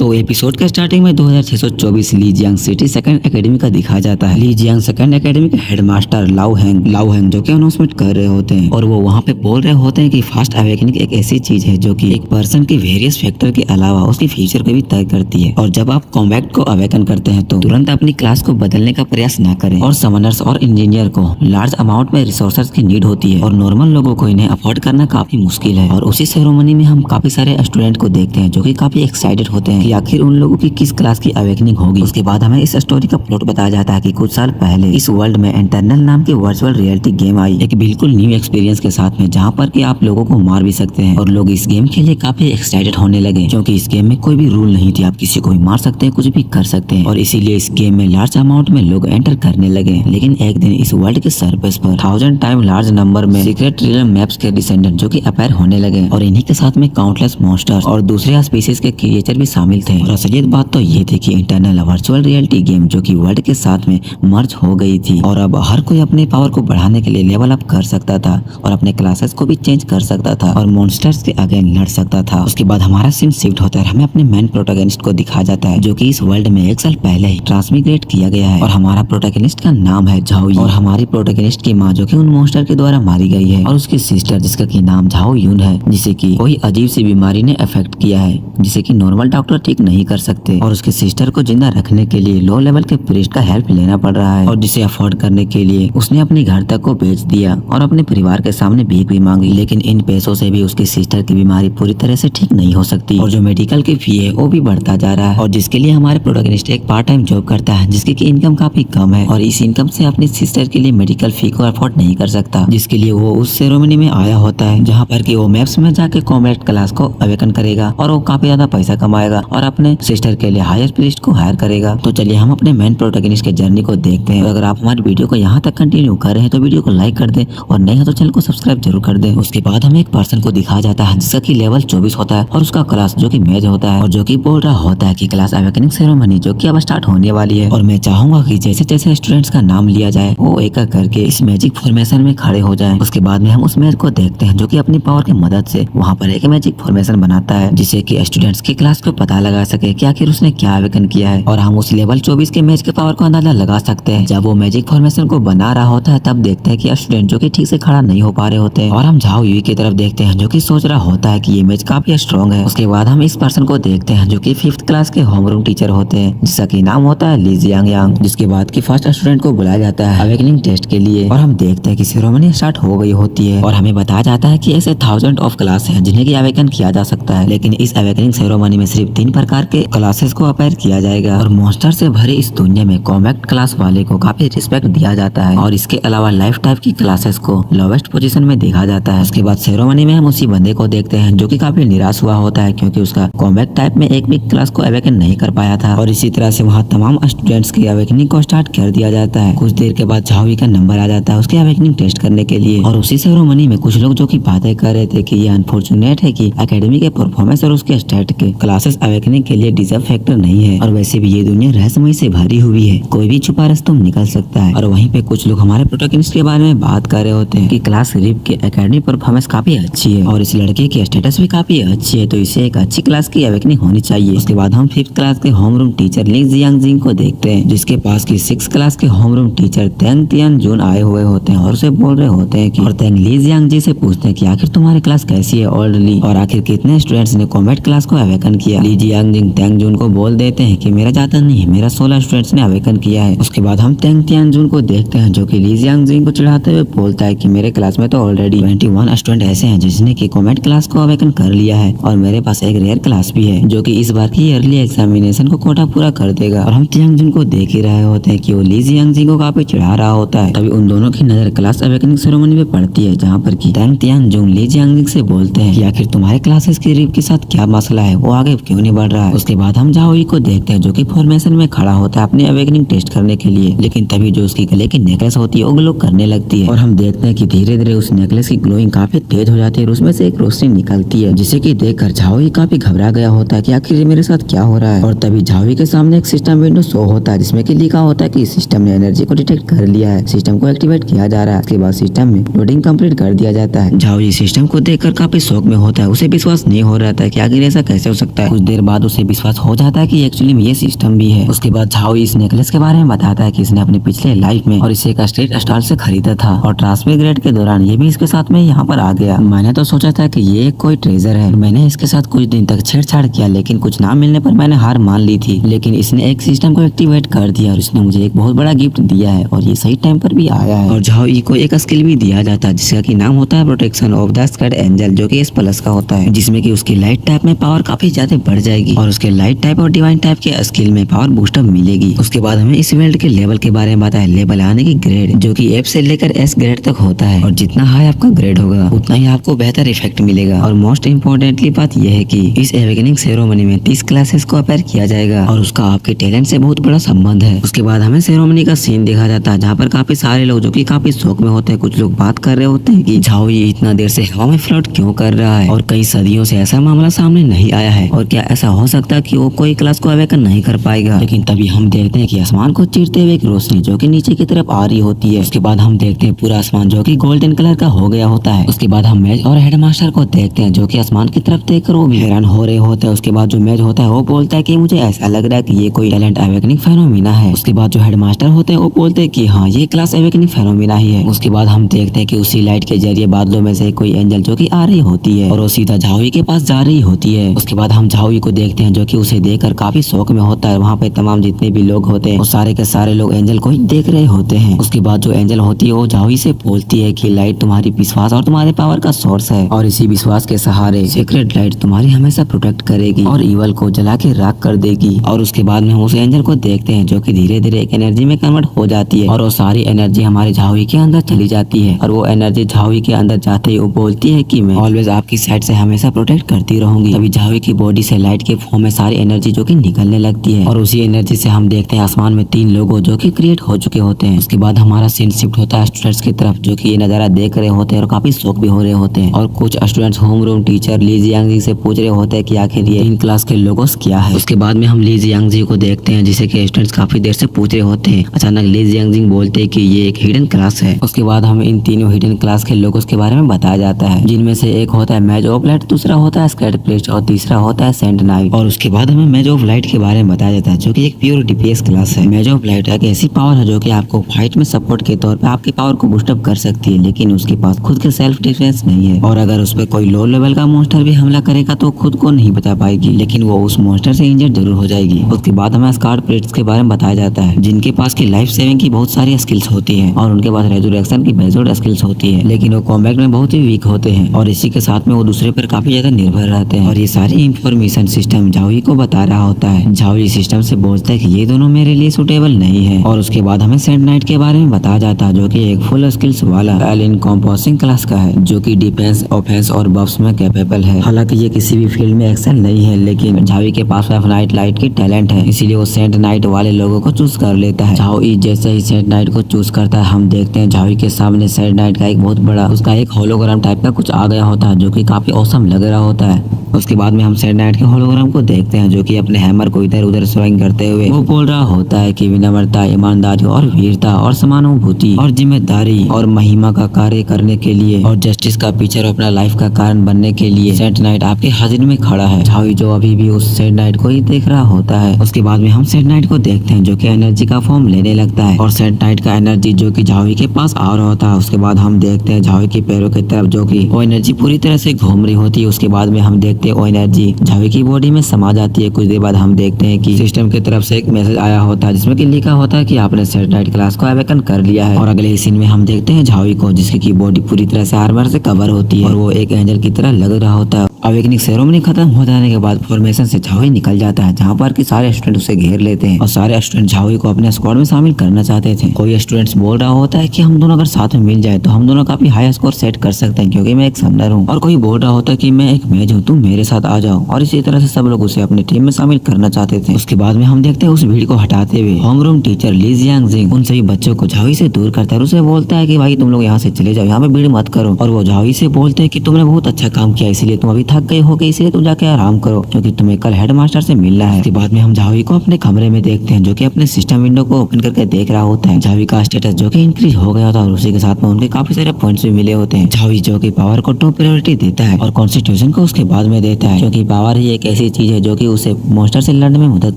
तो एपिसोड के स्टार्टिंग में 2624 लीजियांग सिटी सेकंड एकेडमी का दिखाया जाता है। लीजियांग सेकंड एकेडमी के हेडमास्टर लाओ हैंग जो कि अनाउंसमेंट कर रहे होते हैं और वो वहाँ पे बोल रहे होते हैं कि फास्ट अवेकनिंग एक ऐसी चीज है जो कि एक पर्सन के वेरियस फैक्टर के अलावा उसकी फ्यूचर को भी तय करती है। और जब आप कॉम्बैक्ट को अवेकन करते हैं तो तुरंत अपनी क्लास को बदलने का प्रयास न करें। और समनर्स और इंजीनियर को लार्ज अमाउंट में रिसोर्सेज की नीड होती है और नॉर्मल लोगों को इन्हें अफोर्ड करना काफी मुश्किल है। और उसी सेरेमनी में हम काफी सारे स्टूडेंट को देखते हैं जो कि काफी एक्साइटेड होते हैं कि आखिर उन लोगों की किस क्लास की अवेकनिंग होगी। उसके बाद हमें इस स्टोरी का प्लॉट बताया जाता है कि कुछ साल पहले इस वर्ल्ड में इंटरनल नाम की वर्चुअल रियलिटी गेम आई, एक बिल्कुल न्यू एक्सपीरियंस के साथ में, जहाँ पर कि आप लोगों को मार भी सकते हैं। और लोग इस गेम के लिए काफी एक्साइटेड होने लगे क्योंकि इस गेम में कोई भी रूल नहीं थी, आप किसी को भी मार सकते हैं, कुछ भी कर सकते हैं। और इसीलिए इस गेम में लार्ज अमाउंट में लोग एंटर करने लगे। लेकिन एक दिन इस वर्ल्ड के सरफेस पर 1000 टाइम लार्ज नंबर में सीक्रेट रियल मैप्स के डिसेंडेंट जो कि अपीयर होने लगे और इन्हीं के साथ में काउंटलेस मॉन्स्टर्स और दूसरे स्पीसीज के क्रिएचर भी शामिल थे। और असलियत बात तो ये थी कि इंटरनल वर्चुअल रियलिटी गेम जो कि वर्ल्ड के साथ में मर्ज हो गई थी और अब हर कोई अपने पावर को बढ़ाने के लिए लेवल अप कर सकता था और अपने क्लासेस को भी चेंज कर सकता था और मॉन्स्टर्स के अगेंस्ट लड़ सकता था। उसके बाद हमारा सीन शिफ्ट होता है, हमें अपने मेन प्रोटैगनिस्ट को दिखाया जाता है जो कि इस वर्ल्ड में 1 साल पहले ही ट्रांसमिग्रेट किया गया है। और हमारा प्रोटैगनिस्ट का नाम है झाओ और हमारी प्रोटैगनिस्ट की माँ जो कि उन मॉन्स्टर के द्वारा मारी गई है और उसकी सिस्टर जिसका की नाम झाओ यून है, जिसे की कोई अजीब सी बीमारी ने अफेक्ट किया है जिसे की नॉर्मल डॉक्टर ठीक नहीं कर सकते। और उसके सिस्टर को जिंदा रखने के लिए लो लेवल के प्रीस्ट का हेल्प लेना पड़ रहा है और जिसे अफोर्ड करने के लिए उसने अपने घर तक को बेच दिया और अपने परिवार के सामने भीख भी मांगी। लेकिन इन पैसों से भी उसकी सिस्टर की बीमारी पूरी तरह से ठीक नहीं हो सकती और जो मेडिकल की फी है वो भी बढ़ता जा रहा है। और जिसके लिए हमारे प्रोटैगनिस्ट एक पार्ट टाइम जॉब करता है जिसकी की इनकम काफी कम है और इस इनकम से अपनी सिस्टर के लिए मेडिकल फी को अफोर्ड नहीं कर सकता, जिसके लिए वो उस सेरेमनी में आया होता है जहाँ पर कि वो मैप्स में जाके कॉम्बैट क्लास को अवेकन करेगा और वो काफी ज्यादा पैसा कमाएगा और अपने सिस्टर के लिए हायर प्रीस्ट को हायर करेगा। तो चलिए हम अपने मेन प्रोटैगनिस्ट के जर्नी को देखते हैं। अगर आप हमारी वीडियो को यहाँ तक कंटिन्यू कर रहे हैं तो वीडियो को लाइक कर दे और नहीं हो तो चैनल को सब्सक्राइब जरूर कर दे। उसके बाद हमें एक पर्सन को दिखाया जाता है जिसका की लेवल 24 होता है और उसका क्लास जो की मेज होता है और जो की बोल रहा होता है कि क्लास अवेकनिंग सेरेमनी जो की अब स्टार्ट होने वाली है और मैं चाहूंगा कि जैसे जैसे स्टूडेंट्स का नाम लिया जाए वो एक एक करके इस मैजिक फॉर्मेशन में खड़े हो जाए। उसके बाद में हम उस मेज को देखते हैं जो कि अपनी पावर की मदद से वहाँ पर एक मैजिक फॉर्मेशन बनाता है जिससे कि स्टूडेंट्स की क्लास को पता लगा सके कि आखिर उसने क्या अवेकन किया है। और हम उस लेवल 24 के मैच के पावर को अंदाजा लगा सकते हैं। जब वो मैजिक फॉर्मेशन को बना रहा होता है तब देखते हैं कि स्टूडेंट जो कि ठीक से खड़ा नहीं हो पा रहे होते हैं और हम झाओ यूई की तरफ देखते हैं जो कि सोच रहा होता है कि ये मैच काफी स्ट्रॉन्ग है। उसके बाद हम इस पर्सन को देखते हैं जो कि 5th क्लास के होम रूम टीचर होते हैं जिसका की नाम होता है लीजियांग यांग। जिसके बाद की फर्स्ट स्टूडेंट को बुलाया जाता है अवेकनिंग टेस्ट के लिए और हम देखते हैं कि सेरेमनी स्टार्ट हो गई होती है और हमें बताया जाता है कि ऐसे 1000 ऑफ क्लास है जिन्हें की अवेकन किया जा सकता है। लेकिन इस अवेकनिंग सेरेमनी में सिर्फ 3 प्रकार के क्लासेस को अपीयर किया जाएगा और मॉन्स्टर से भरे इस दुनिया में कॉम्बैक्ट क्लास वाले को काफी रिस्पेक्ट दिया जाता है और इसके अलावा लाइफ टाइप की क्लासेस को लोवेस्ट पोजीशन में देखा जाता है। उसके बाद सेरेमनी में हम उसी बंदे को देखते हैं जो कि काफी निराश हुआ होता है क्योंकि उसका कॉम्बैक्ट टाइप में एक भी क्लास को अवेकन नहीं कर पाया था। और इसी तरह से वहाँ तमाम स्टूडेंट्स की अवेकनिंग को स्टार्ट कर दिया जाता है। कुछ देर के बाद झाओवी का नंबर आ जाता है उसके अवेकनिंग टेस्ट करने के लिए और उसी सेरेमनी में कुछ लोग जो की बातें कर रहे थे कि ये अनफॉर्चुनेट है कि एकेडमी के परफॉर्मेंस और उसके स्टेट के क्लासेस अवेकनिंग के लिए डिजर्व फैक्टर नहीं है और वैसे भी ये दुनिया रहस्यमय से भरी हुई है, कोई भी छुपा रास्ता निकल सकता है। और वहीं पे कुछ लोग हमारे प्रोटैगनिस्ट के बारे में बात कर रहे होते हैं कि क्लास रिप के एकेडमी परफॉर्मेंस काफी अच्छी है और इस लड़के की स्टेटस भी काफी अच्छी है तो इसे एक अच्छी क्लास की अवेकनिंग होनी चाहिए। उसके बाद हम 5th क्लास के home room teacher Li Jiang Jing को देखते हैं जिसके पास की 6th क्लास के home room teacher Teng Tian Jun आए हुए होते हैं और उसे बोल रहे होते हैं कि और तेंग ली जियांग जी से पूछते हैं कि आखिर तुम्हारी क्लास कैसी है ऑर्डरली और आखिर कितने स्टूडेंट्स ने कॉम्बैट क्लास को अवेकन किया। ली जियांग जिंग तेंग जून को बोल देते हैं कि मेरा ज्यादा नहीं है, मेरा 16 स्टूडेंट्स ने अवेकन किया है। उसके बाद हम तेंग तियान जून को देखते हैं जो कि ली जियांग जिंग को चिढ़ाते हुए बोलता है कि मेरे क्लास में तो ऑलरेडी 21 स्टूडेंट ऐसे हैं जिसने की कॉम्बैट क्लास को अवेकन कर लिया है और मेरे पास एक रेयर क्लास भी है जो कि इस बार की ईयरली एग्जामिनेशन को कोटा पूरा कर देगा। और हम तियांग जून को देख ही रहे होते हैं कि वो ली जियांग जिंग को काफी चिढ़ा रहा होता है। तभी उन दोनों की नजर क्लास अवेकनिंग सेरेमनी में पड़ती है जहाँ पर की तेंग तियान जून ली जियांग जिंग से बोलते हैं कि आखिर तुम्हारे क्लासेस की रिप के साथ क्या मसला है, वो आगे क्यों नहीं बढ़ रहा है। उसके बाद हम झाओई को देखते हैं जो कि फॉर्मेशन में खड़ा होता है अपनी अवेकनिंग टेस्ट करने के लिए। लेकिन तभी जो उसकी गले की नेकलेस होती है वो ग्लो करने लगती है और हम देखते हैं कि धीरे धीरे उस नेकलेस की ग्लोइंग काफी तेज हो जाती है और उसमें से एक रोशनी निकलती है जिसे कि देखकर झाओई काफी घबरा गया होता है कि आखिर मेरे साथ क्या हो रहा है। और तभी झाओई के सामने एक सिस्टम विंडो शो होता है जिसमें कि लिखा होता है कि सिस्टम ने एनर्जी को डिटेक्ट कर लिया है, सिस्टम को एक्टिवेट किया जा रहा है। उसके बाद सिस्टम में लोडिंग कंप्लीट कर दिया जाता है। झाओई सिस्टम को देखकर काफी शौक में होता है, उसे विश्वास नहीं हो रहा था कि आखिर ऐसा कैसे हो सकता है। कुछ देर बाद उसे विश्वास हो जाता है कि एक्चुअली में ये सिस्टम भी है। उसके बाद झाओ इस नेकलेस के बारे में बताता है कि इसने अपने पिछले लाइफ में और इसे एक स्ट्रीट स्टॉल से खरीदा था और ट्रांसफर ग्रेड के दौरान ये भी इसके साथ में यहाँ पर आ गया। मैंने तो सोचा था कि ये कोई ट्रेजर है। मैंने इसके साथ कुछ दिन तक छेड़छाड़ किया, लेकिन कुछ ना मिलने पर मैंने हार मान ली थी। लेकिन इसने एक सिस्टम को एक्टिवेट कर दिया और इसने मुझे एक बहुत बड़ा गिफ्ट दिया है और ये सही टाइम पर भी आया है। और झाओ ई को एक स्किल भी दिया जाता है जिसका की नाम होता है प्रोटेक्शन ऑफ द स्कैड एंजल, जो कि S+ का होता है, जिसमें कि उसकी लाइट टाइप में पावर काफी ज्यादा बढ़ जाएगी और उसके लाइट टाइप और डिवाइन टाइप के स्किल में पावर बूस्टअप मिलेगी। उसके बाद हमें इस वेल्ड के लेवल के बारे में बताया, लेवल आने की ग्रेड जो कि F से लेकर S ग्रेड तक होता है और जितना हाई आपका ग्रेड होगा उतना ही आपको बेहतर इफेक्ट मिलेगा। और मोस्ट इम्पोर्टेंटली बात यह है कि इस एवेकनिंग सेरेमनी में 30 क्लासेस को अपेयर किया जाएगा और उसका आपके टैलेंट से बहुत बड़ा संबंध है। उसके बाद हमें सेरेमनी का सीन दिखा जाता है जहाँ पर काफी सारे लोग जो कि काफी शौक में होते हैं, कुछ लोग बात कर रहे होते हैं कि झाओ ये इतना देर से हवा में फ्लोट क्यों कर रहा है और कई सदियों से ऐसा मामला सामने नहीं आया है और क्या ऐसा हो सकता है कि वो कोई क्लास को अवेकन नहीं कर पाएगा। लेकिन तभी हम देखते हैं कि आसमान को चीरते हुए एक रोशनी जो कि नीचे की तरफ आ रही होती है। उसके बाद हम देखते हैं पूरा आसमान जो कि गोल्डन कलर का हो गया होता है। उसके बाद हम मेज और हेडमास्टर को देखते हैं जो कि आसमान की तरफ देखकर वो भी हैरान हो रहे होते हैं। उसके बाद जो मेज होता है वो बोलता है कि मुझे ऐसा लग रहा है कि ये कोई टैलेंट अवेकनिंग फेनोमिना है। उसके बाद जो हेडमास्टर होते हैं वो बोलते हैं कि हाँ ये क्लास अवेकनिंग फेनोमिना ही है। उसके बाद हम देखते हैं कि उसी लाइट के जरिए बादलों में से कोई एंजल जो कि आ रही होती है और वो सीधा झाओई के पास जा रही होती है। उसके बाद हम झाओई को देखते हैं जो कि उसे देखकर काफी शौक में होता है। वहाँ पे तमाम जितने भी लोग होते हैं वो सारे के सारे लोग एंजल को ही देख रहे होते हैं। उसके बाद जो एंजल होती है वो झाओई से बोलती है कि लाइट तुम्हारी विश्वास और तुम्हारे पावर का सोर्स है और इसी विश्वास के सहारे सीक्रेट लाइट तुम्हारी हमेशा प्रोटेक्ट करेगी और इवल को जला के राख कर देगी। और उसके बाद में हम उस एंजल को देखते हैं जो कि धीरे धीरे एक एनर्जी में कन्वर्ट हो जाती है और वो सारी एनर्जी हमारे झाओई के अंदर चली जाती है और वो एनर्जी झाओई के अंदर जाते ही वो बोलती है कि मैं ऑलवेज आपकी साइड से हमेशा प्रोटेक्ट करती रहूंगी। तभी झाओई की बॉडी से लाइट के फॉर्म में सारी एनर्जी जो कि निकलने लगती है और उसी एनर्जी से हम देखते हैं आसमान में 3 लोगो जो कि क्रिएट हो चुके होते हैं। उसके बाद हमारा सीन शिफ्ट होता है स्टूडेंट्स की तरफ जो कि ये नजारा देख रहे होते हैं और काफी शौक भी हो रहे होते हैं। और कुछ students home room teacher Li Jiang जी से पूछ रहे होते हैं कि आखिर ये इन क्लास के लोगोस क्या है। उसके बाद में हम ली जियांग जी को देखते हैं जिसे कि स्टूडेंट्स काफी देर से पूछ रहे होते हैं। अचानक ली जियांग जी बोलते हैं कि ये एक हिडन क्लास है। उसके बाद हमें इन तीनों हिडन क्लास के लोगोस के बारे में बताया जाता है, जिनमें से एक होता है मैज ऑफ लाइट, दूसरा होता है स्कैड प्लेट और तीसरा होता है सेंट नाइट। और उसके बाद हमें मैज ऑफ लाइट के बारे में बताया जाता है जो कि एक प्योर DPS क्लास है। मैज ऑफ लाइट एक ऐसी पावर है जो कि आपको फाइट में सपोर्ट के तौर पे आपकी पावर को बूस्टअप कर सकती है, लेकिन उसके पास खुद के सेल्फ डिफेंस नहीं है और अगर उस पर कोई लो लेवल का मॉन्स्टर भी हमला करेगा तो खुद को नहीं बचा पाएगी, लेकिन वो उस मॉन्स्टर से इंजर्ड जरूर हो जाएगी। उसके बाद हमें स्कार्ड प्लेट्स के बारे में बताया जाता है जिनके पास की लाइफ सेविंग की बहुत सारी स्किल्स होती है और उनके पास रेजुरेक्शन की बेजोड स्किल्स होती है, लेकिन वो कॉम्बैट में बहुत ही वीक होते हैं और इसी के साथ में वो दूसरे पर काफी ज्यादा निर्भर रहते हैं। और ये सारी इंफॉर्मेशन सिस्टम झाओई को बता रहा होता है। झाओई सिस्टम से बोलता है कि ये दोनों मेरे लिए सुटेबल नहीं है। और उसके बाद हमें सेंट नाइट के बारे में बताया जाता है जो कि एक फुल स्किल्स वाला एल इनकॉम्पोसिंग क्लास का है जो कि डिफेंस, ऑफेंस और बफ्स में कैपेबल है। हालांकि ये किसी भी फील्ड में एक्सेल नहीं है, लेकिन झाओई के पास नाइट लाइट की टैलेंट है, इसीलिए वो सेंट नाइट वाले लोगों को चूज कर लेता है। झाओई जैसे ही सेंट नाइट को चूज करता है हम देखते हैं झाओई के सामने सेंट नाइट का एक बहुत बड़ा उसका एक होलोग्राम टाइप का कुछ आ गया होता है जो कि काफी औसम लग रहा होता है। उसके बाद में हम सेंट नाइट के होलोग्राम को देखते हैं जो कि अपने हैमर को इधर उधर स्विंग करते हुए वो बोल रहा होता है कि विनम्रता, ईमानदारी और वीरता और समानुभूति और जिम्मेदारी और महिमा का कार्य करने के लिए और जस्टिस का पिक्चर अपना लाइफ का कारण बनने के लिए सेंट नाइट आपके हाजिर में खड़ा है। झाओई जो अभी भी उस सेंट नाइट को ही देख रहा होता है। उसके बाद में हम सेंट नाइट को देखते हैं जो कि एनर्जी का फॉर्म लेने लगता है और सेंट नाइट का एनर्जी जो कि झाओई के पास आ रहा होता है। उसके बाद हम देखते हैं झाओई के पैरों की तरफ जो कि वो एनर्जी पूरी तरह से घूम रही होती है। उसके बाद में हम देखते हैं वो एनर्जी झाओई की बॉडी में समा जाती है। कुछ देर बाद हम देखते हैं कि सिस्टम की तरफ से एक मैसेज आया होता है जिसमें कि लिखा होता है कि आपने सेंट नाइट क्लास को अवेकन कर लिया है। और अगले ही सीन में हम देखते हैं झाओई को जिसकी की बॉडी पूरी तरह से आर्मर से कवर होती है और वो एक एंजल की तरह लग रहा होता है। अवेकनिंग सेरेमनी खत्म हो जाने के बाद फॉर्मेशन से झाओई निकल जाता है जहाँ पर कि सारे स्टूडेंट उसे घेर लेते हैं और सारे स्टूडेंट झाओई को अपने स्क्वाड में शामिल करना चाहते थे। कोई स्टूडेंट्स बोल रहा होता है कि हम दोनों अगर साथ में मिल जाए तो हम दोनों काफी हाई स्कोर सेट कर सकते हैं क्योंकि मैं एक समनर हूँ। और कोई बोल रहा होता है कि मैं एक मेज हूँ, तुम मेरे साथ आ जाओ। और इसी तरह से सब लोग उसे अपनी टीम में शामिल करना चाहते थे। उसके बाद में हम देखते हैं उस भीड़ को हटाते हुए home room teacher Li Jiang जिंग उन सभी बच्चों को झाओई से दूर करता है और उसे बोलता है कि भाई तुम लोग यहाँ से चले जाओ, यहाँ पे भीड़ मत करो। और वो झाओई से बोलते हैं कि तुमने बहुत अच्छा काम किया, इसलिए तुम अभी थक गए होगे, इसलिए तुम जाके आराम करो क्योंकि तुम्हें कल हेडमास्टर से मिलना है। इसके बाद में हम झाओई को अपने कमरे में देखते हैं जो कि अपने सिस्टम विंडो को ओपन करके देख रहा होता है। झाओई का स्टेटस जो कि इंक्रीज हो गया था और उसी के साथ में उनके काफी सारे पॉइंट्स भी मिले होते हैं। झाओई जो कि पावर को टॉप प्रायोरिटी देता है और कॉन्स्टिट्यूशन को उसके बाद में देता है क्योंकि पावर ही एक ऐसी ऐसी चीज है जो कि उसे मॉन्स्टर से लड़ने में मदद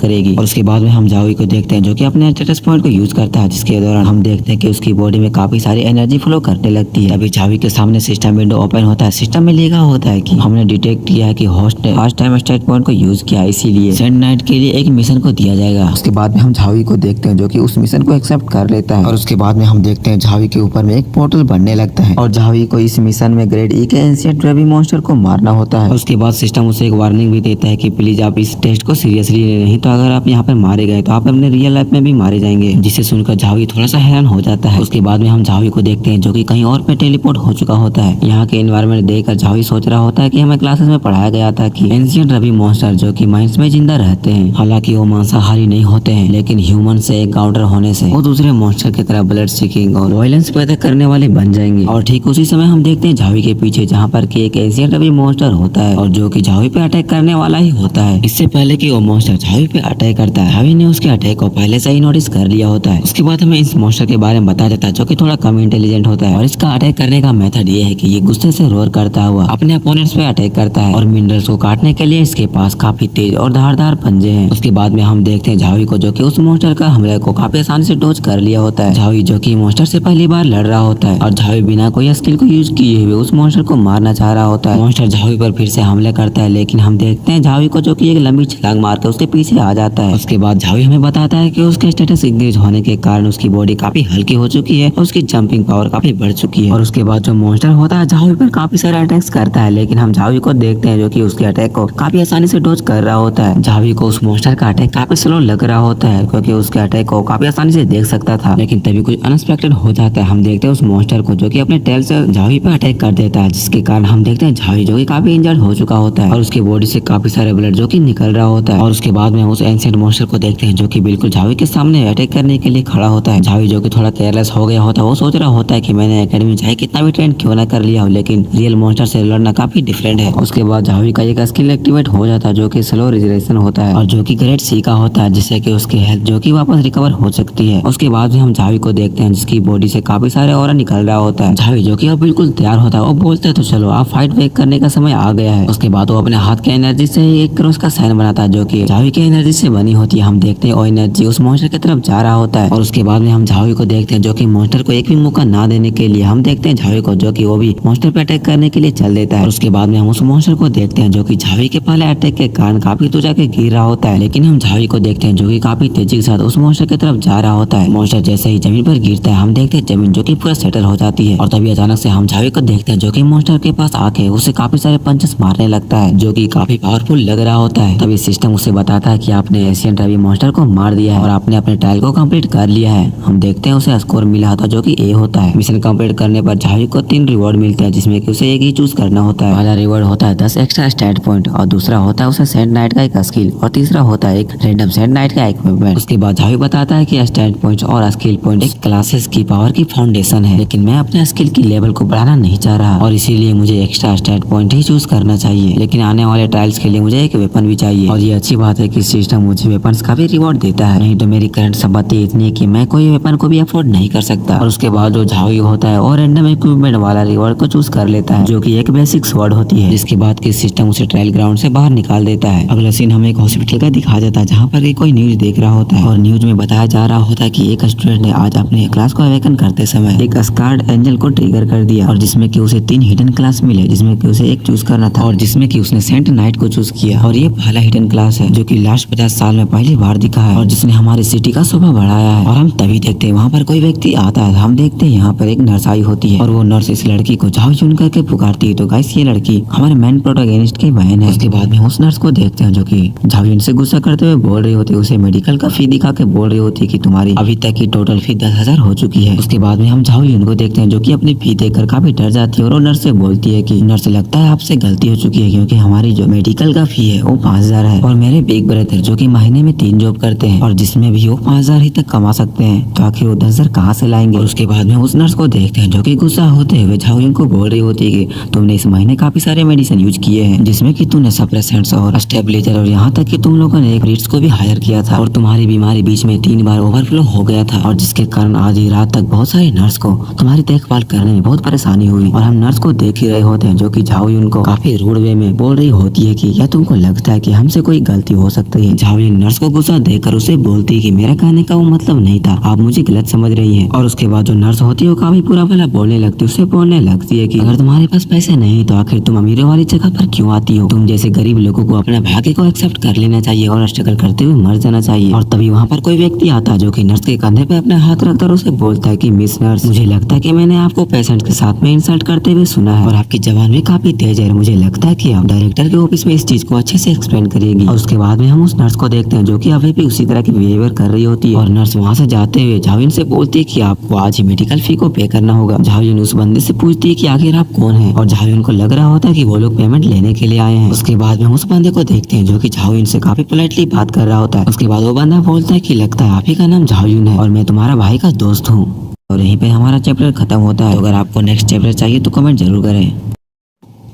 करेगी। और उसके बाद में हम जावी को देखते हैं जो कि अपने स्टेटस पॉइंट को यूज करता है, जिसके दौरान हम देखते हैं कि उसकी बॉडी में काफी सारी एनर्जी फ्लो करने लगती है। अभी जावी के सामने सिस्टम विंडो ओपन होता है। सिस्टम में लिखा होता है कि हमने डिटेक्ट किया है कि होस्ट ने फर्स्ट टाइम स्टेट पॉइंट को यूज किया, इसीलिए सेंड नाइट के लिए एक मिशन को दिया जाएगा। उसके बाद में हम जावी को देखते हैं जो कि उस मिशन को एक्सेप्ट कर लेता है। और उसके बाद में हम देखते हैं जावी के ऊपर में एक पोर्टल बनने लगता है और जावी को इस मिशन में ग्रेड ई के एंशिएंट रवि मॉन्स्टर को मारना होता है। उसके बाद सिस्टम उसे एक वार्निंग भी देता है कि प्लीज आप इस टेस्ट को सीरियसली ले, नहीं तो अगर आप यहाँ पर मारे गए तो आप अपने रियल लाइफ में भी मारे जाएंगे। जिसे सुनकर जावी थोड़ा सा हैरान हो जाता है। उसके बाद में हम जावी को देखते हैं जो कि कहीं और पे टेलीपोर्ट हो चुका होता है। यहाँ के एनवायरनमेंट देखकर जावी सोच रहा होता है कि हमें क्लासेस में पढ़ाया गया था कि एंशिएंट रवि मॉन्स्टर जो कि माइंस में जिंदा रहते हैं, हालांकि वो मांसाहारी नहीं होते हैं, लेकिन ह्यूमन से एक काउंटर होने से वो दूसरे मॉन्स्टर की तरह ब्लड सीकिंग और वायलेंस पैदा करने वाले बन जाएंगे। और ठीक उसी समय हम देखते हैं जावी के पीछे जहाँ पर कि एक एंशिएंट रवि मॉन्स्टर होता है और जो कि जावी पे अटैक करने वाला ही होता है। इससे पहले कि वो मॉन्स्टर जावी पे अटैक करता है, जावी ने उसके अटैक को पहले से ही नोटिस कर लिया होता है। उसके बाद हमें इस मॉन्स्टर के बारे में बताया जाता है जो कि थोड़ा कम इंटेलिजेंट होता है और इसका अटैक करने का मेथड ये है कि ये गुस्से से रोर करता हुआ अपने अपोनेंट्स पे अटैक करता है और मिनरल्स को काटने के लिए इसके पास काफी तेज और धारदार पंजे हैं। उसके बाद में हम देखते हैं जावी को जो कि उस मॉन्स्टर का हमले को काफी आसानी से डॉज कर लिया होता है। जावी जो कि मॉन्स्टर से पहली बार लड़ रहा होता है और जावी बिना कोई स्किल को यूज किए हुए उस मॉन्स्टर को मारना चाह रहा होता है। मॉन्स्टर जावी पर फिर से हमले करता है, लेकिन हम देखते हैं जावी को जो कि एक लंबी छलांग मार के उसके पीछे आ जाता है। उसके बाद जावी हमें बताता है कि उसके स्टेटस इंगेज होने के कारण उसकी बॉडी काफी हल्की हो चुकी है और उसकी जंपिंग पावर काफी बढ़ चुकी है। और उसके बाद जो मॉन्स्टर होता है जावी पर काफी सारे अटैक्स करता है, लेकिन हम जावी को देखते हैं जो कि उसके अटैक को काफी आसानी से डॉज कर रहा होता है। जावी को उस मॉन्स्टर का अटैक काफी स्लो लग रहा होता है क्योंकि उसके अटैक को काफी आसानी से देख सकता था, लेकिन तभी कुछ अनएक्सपेक्टेड हो जाता है। हम देखते हैं उस मॉन्स्टर को जो कि अपने टेल से जावी पे अटैक कर देता है, जिसके कारण हम देखते हैं जावी जो कि काफी इंजर्ड हो चुका होता है और उसकी बॉडी से काफी सारे ब्लड जो कि निकल रहा होता है। और उसके बाद में उस एंशिएंट मॉन्स्टर को देखते हैं जो कि बिल्कुल जावी के सामने अटैक करने के लिए खड़ा होता है। जावी जो कि थोड़ा केयरलेस हो गया होता है, वो सोच रहा होता है कि मैंने एकेडमी चाहे कितना भी ट्रेन क्यों ना कर लिया हो, लेकिन रियल मॉन्स्टर से लड़ना काफी डिफरेंट है। उसके बाद जावी का एक स्किल एक्टिवेट हो जाता है जो कि स्लो रिजरेशन होता है और जो कि ग्रेड सी का होता है, जिससे कि उसकी हेल्थ जो कि वापस रिकवर हो सकती है। उसके बाद में हम जावी को देखते हैं जिसकी बॉडी से काफी सारे ऑरा निकल रहा होता है। जावी जो कि अब बिल्कुल तैयार होता है और बोलते हैं तो चलो आप फाइट बैक करने का समय आ गया है। उसके बाद वो अपने हाथ के एनर्जी से एक क्रॉस का साइन बनाता है जो कि जावी की एनर्जी से बनी होती है। हम देखते हैं वो एनर्जी उस मॉन्स्टर की तरफ जा रहा होता है और उसके बाद में हम जावी को देखते हैं जो कि मॉन्स्टर को एक भी मौका ना देने के लिए हम देखते हैं जावी को जो कि वो भी मॉन्स्टर पे अटैक करने के लिए चल देता है। और उसके बाद में हम उस मॉन्स्टर को देखते हैं जो कि जावी के पहले अटैक के कारण काफी दूर जाके गिर रहा होता है, लेकिन हम जावी को देखते हैं जो कि काफी तेजी के साथ उस मॉन्स्टर की तरफ जा रहा होता है। मॉन्स्टर जैसे ही जमीन पर गिरता है हम देखते हैं जमीन जो कि पूरा सेटल हो जाती है और तभी अचानक से हम जावी को देखते हैं जो कि मॉन्स्टर के पास आके उसे काफी सारे पंचेस मारने लगता है जो कि काफी पावरफुल लग रहा होता है। तभी सिस्टम उसे बताता है कि आपने एशियन रवि मॉन्स्टर को मार दिया है और आपने अपने ट्रायल को कंप्लीट कर लिया है। हम देखते हैं उसे स्कोर मिला था जो कि ए होता है। मिशन कंप्लीट करने पर जावी को 3 रिवॉर्ड मिलते हैं जिसमें कि उसे एक ही चूज करना होता है। पहला रिवॉर्ड होता है 10 एक्स्ट्रा स्टैट पॉइंट और दूसरा होता है उसे सेंड नाइट का एक स्किल और तीसरा होता है एक रैंडम सेंड नाइट का इक्विपमेंट। उसके बाद जावी बताता है कि स्टैट पॉइंट और स्किल पॉइंट एक क्लासेस की पावर की फाउंडेशन है, लेकिन मैं अपने स्किल की लेवल को बढ़ाना नहीं चाह रहा और इसीलिए मुझे एक्स्ट्रा स्टैट पॉइंट ही चूज करना चाहिए, लेकिन आने वाले ट्रायल्स के लिए मुझे एक वेपन भी चाहिए। और ये अच्छी बात है कि सिस्टम मुझे वेपन्स का भी रिवॉर्ड देता है, नहीं तो मेरी करंट संपत्ति इतनी है कि मैं कोई वेपन को भी अफोर्ड नहीं कर सकता। और उसके बाद जो जावी होता है और रैंडम इक्विपमेंट वाला रिवॉर्ड को चूज कर लेता है जो कि एक बेसिक स्वॉर्ड होती है, जिसके बाद कि सिस्टम उसे ट्रायल ग्राउंड से बाहर निकाल देता है। अगला सीन हमें एक हॉस्पिटल का दिखाया जाता है जहाँ पर कोई न्यूज देख रहा होता है और न्यूज में बताया जा रहा होता है कि एक स्टूडेंट ने आज अपने क्लास को अवेकन करते समय एक स्कार्ड एंजल को ट्रिगर कर दिया और जिसमें कि उसे 3 हिडन क्लास मिले, जिसमें कि उसे एक चूज करना था और जिसमें कि उसने सेंट नाइट को चूज किया। और ये पहला हिडन क्लास है जो कि लास्ट 50 साल में पहली बार दिखा है और जिसने हमारी सिटी का शोभा बढ़ाया है। और हम तभी देखते हैं वहाँ पर कोई व्यक्ति आता है। हम देखते हैं यहाँ पर एक नर्स आई होती है और वो नर्स इस लड़की को जाओ चुन करके पुकारती है। तो गाइस ये लड़की हमारे मेन प्रोटोगेनिस्ट की बहन है। उसके बाद में उस नर्स को देखते हैं जो कि जावियन से गुस्सा करते हुए बोल रही होती है, उसे मेडिकल का फी दिखा के बोल रही होती है कि तुम्हारी अभी तक की टोटल फी 10,000 हो चुकी है। उसके बाद में हम जावियन को देखते हैं जो कि अपनी फी देखकर काफी डर जाती है और वो नर्स से बोलती है कि नर्स लगता है आपसे गलती हो चुकी है क्योंकि हमारी जो मेडिकल का फी है वो 5,000 है और मेरे बिग ब्रदर जो कि महीने में 3 जॉब करते हैं और जिसमें भी वो 5,000 ही तक कमा सकते हैं, तो आखिर वो 10,000 कहाँ से लाएंगे। और उसके बाद में उस नर्स को देखते हैं जो कि गुस्सा होते हुए जावियन को बोल रही होती है कि तुमने इस महीने काफी सारे मेडिसिन यूज किए हैं जिसमें कि तूने सप्रेसेंट्स और स्टेबलाइजर और यहाँ तक कि तुम लोगों ने एक ब्रिट्स को भी हायर किया था और तुम्हारी बीमारी बीच में 3 बार ओवरफ्लो हो गया था और जिसके कारण आज ही रात तक बहुत सारे नर्स को तुम्हारी देखभाल करने में बहुत परेशानी हुई। और हम नर्स को देख ही रहे होते हैं जो कि जावियन को काफी रूड वे में बोल रही होती है कि क्या तुमको लगता है कि हमसे कोई गलती हो सकती है? झाओलिन नर्स को गुस्सा देकर उसे बोलती है कि मेरा कहने का वो मतलब नहीं था, आप मुझे गलत समझ रही हैं। और उसके बाद जो नर्स होती है वो काफी बुरा भला बोलने लगती है, उससे बोलने लगती है कि अगर तुम्हारे पास पैसे नहीं तो आखिर तुम अमीरों वाली जगह पर क्यों आती हो? तुम जैसे गरीब लोगों को अपने भाग्य को एक्सेप्ट कर लेना चाहिए और स्ट्रगल करते हुए मर जाना चाहिए। और तभी वहाँ पर कोई व्यक्ति आता है जो कि नर्स के कंधे पे अपने हाथ रखकर उसे बोलता है कि मिस नर्स, मुझे लगता है कि मैंने आपको पेशेंट के साथ में इंसल्ट करते हुए सुना है और आपकी जबान भी काफी तेज है। मुझे लगता है कि आप डायरेक्टर के ऑफिस में इस चीज को अच्छे से एक्सप्लेन करेगी। और उसके बाद में हम उस नर्स को देखते हैं जो कि अभी भी उसी तरह की बिहेवियर कर रही होती है। और नर्स वहाँ से जाते हुए झाओलिन से बोलती है कि आपको आज ही मेडिकल फी को पे करना होगा। झाओलिन उस बंदे से पूछती है कि आखिर आप कौन है, और झाओलिन को लग रहा होता है कि वो लोग पेमेंट लेने के लिए आए हैं। उसके बाद में हम उस बंदे को देखते हैं जो कि झाओलिन से काफी पोलाइटली बात कर रहा होता है। उसके बाद वो बंदा बोलता है कि लगता है आप ही का नाम झाओलिन है और मैं तुम्हारा भाई का दोस्त हूँ। और यहीं पे हमारा चैप्टर खत्म होता है। तो अगर आपको नेक्स्ट चैप्टर चाहिए तो कमेंट जरूर करें।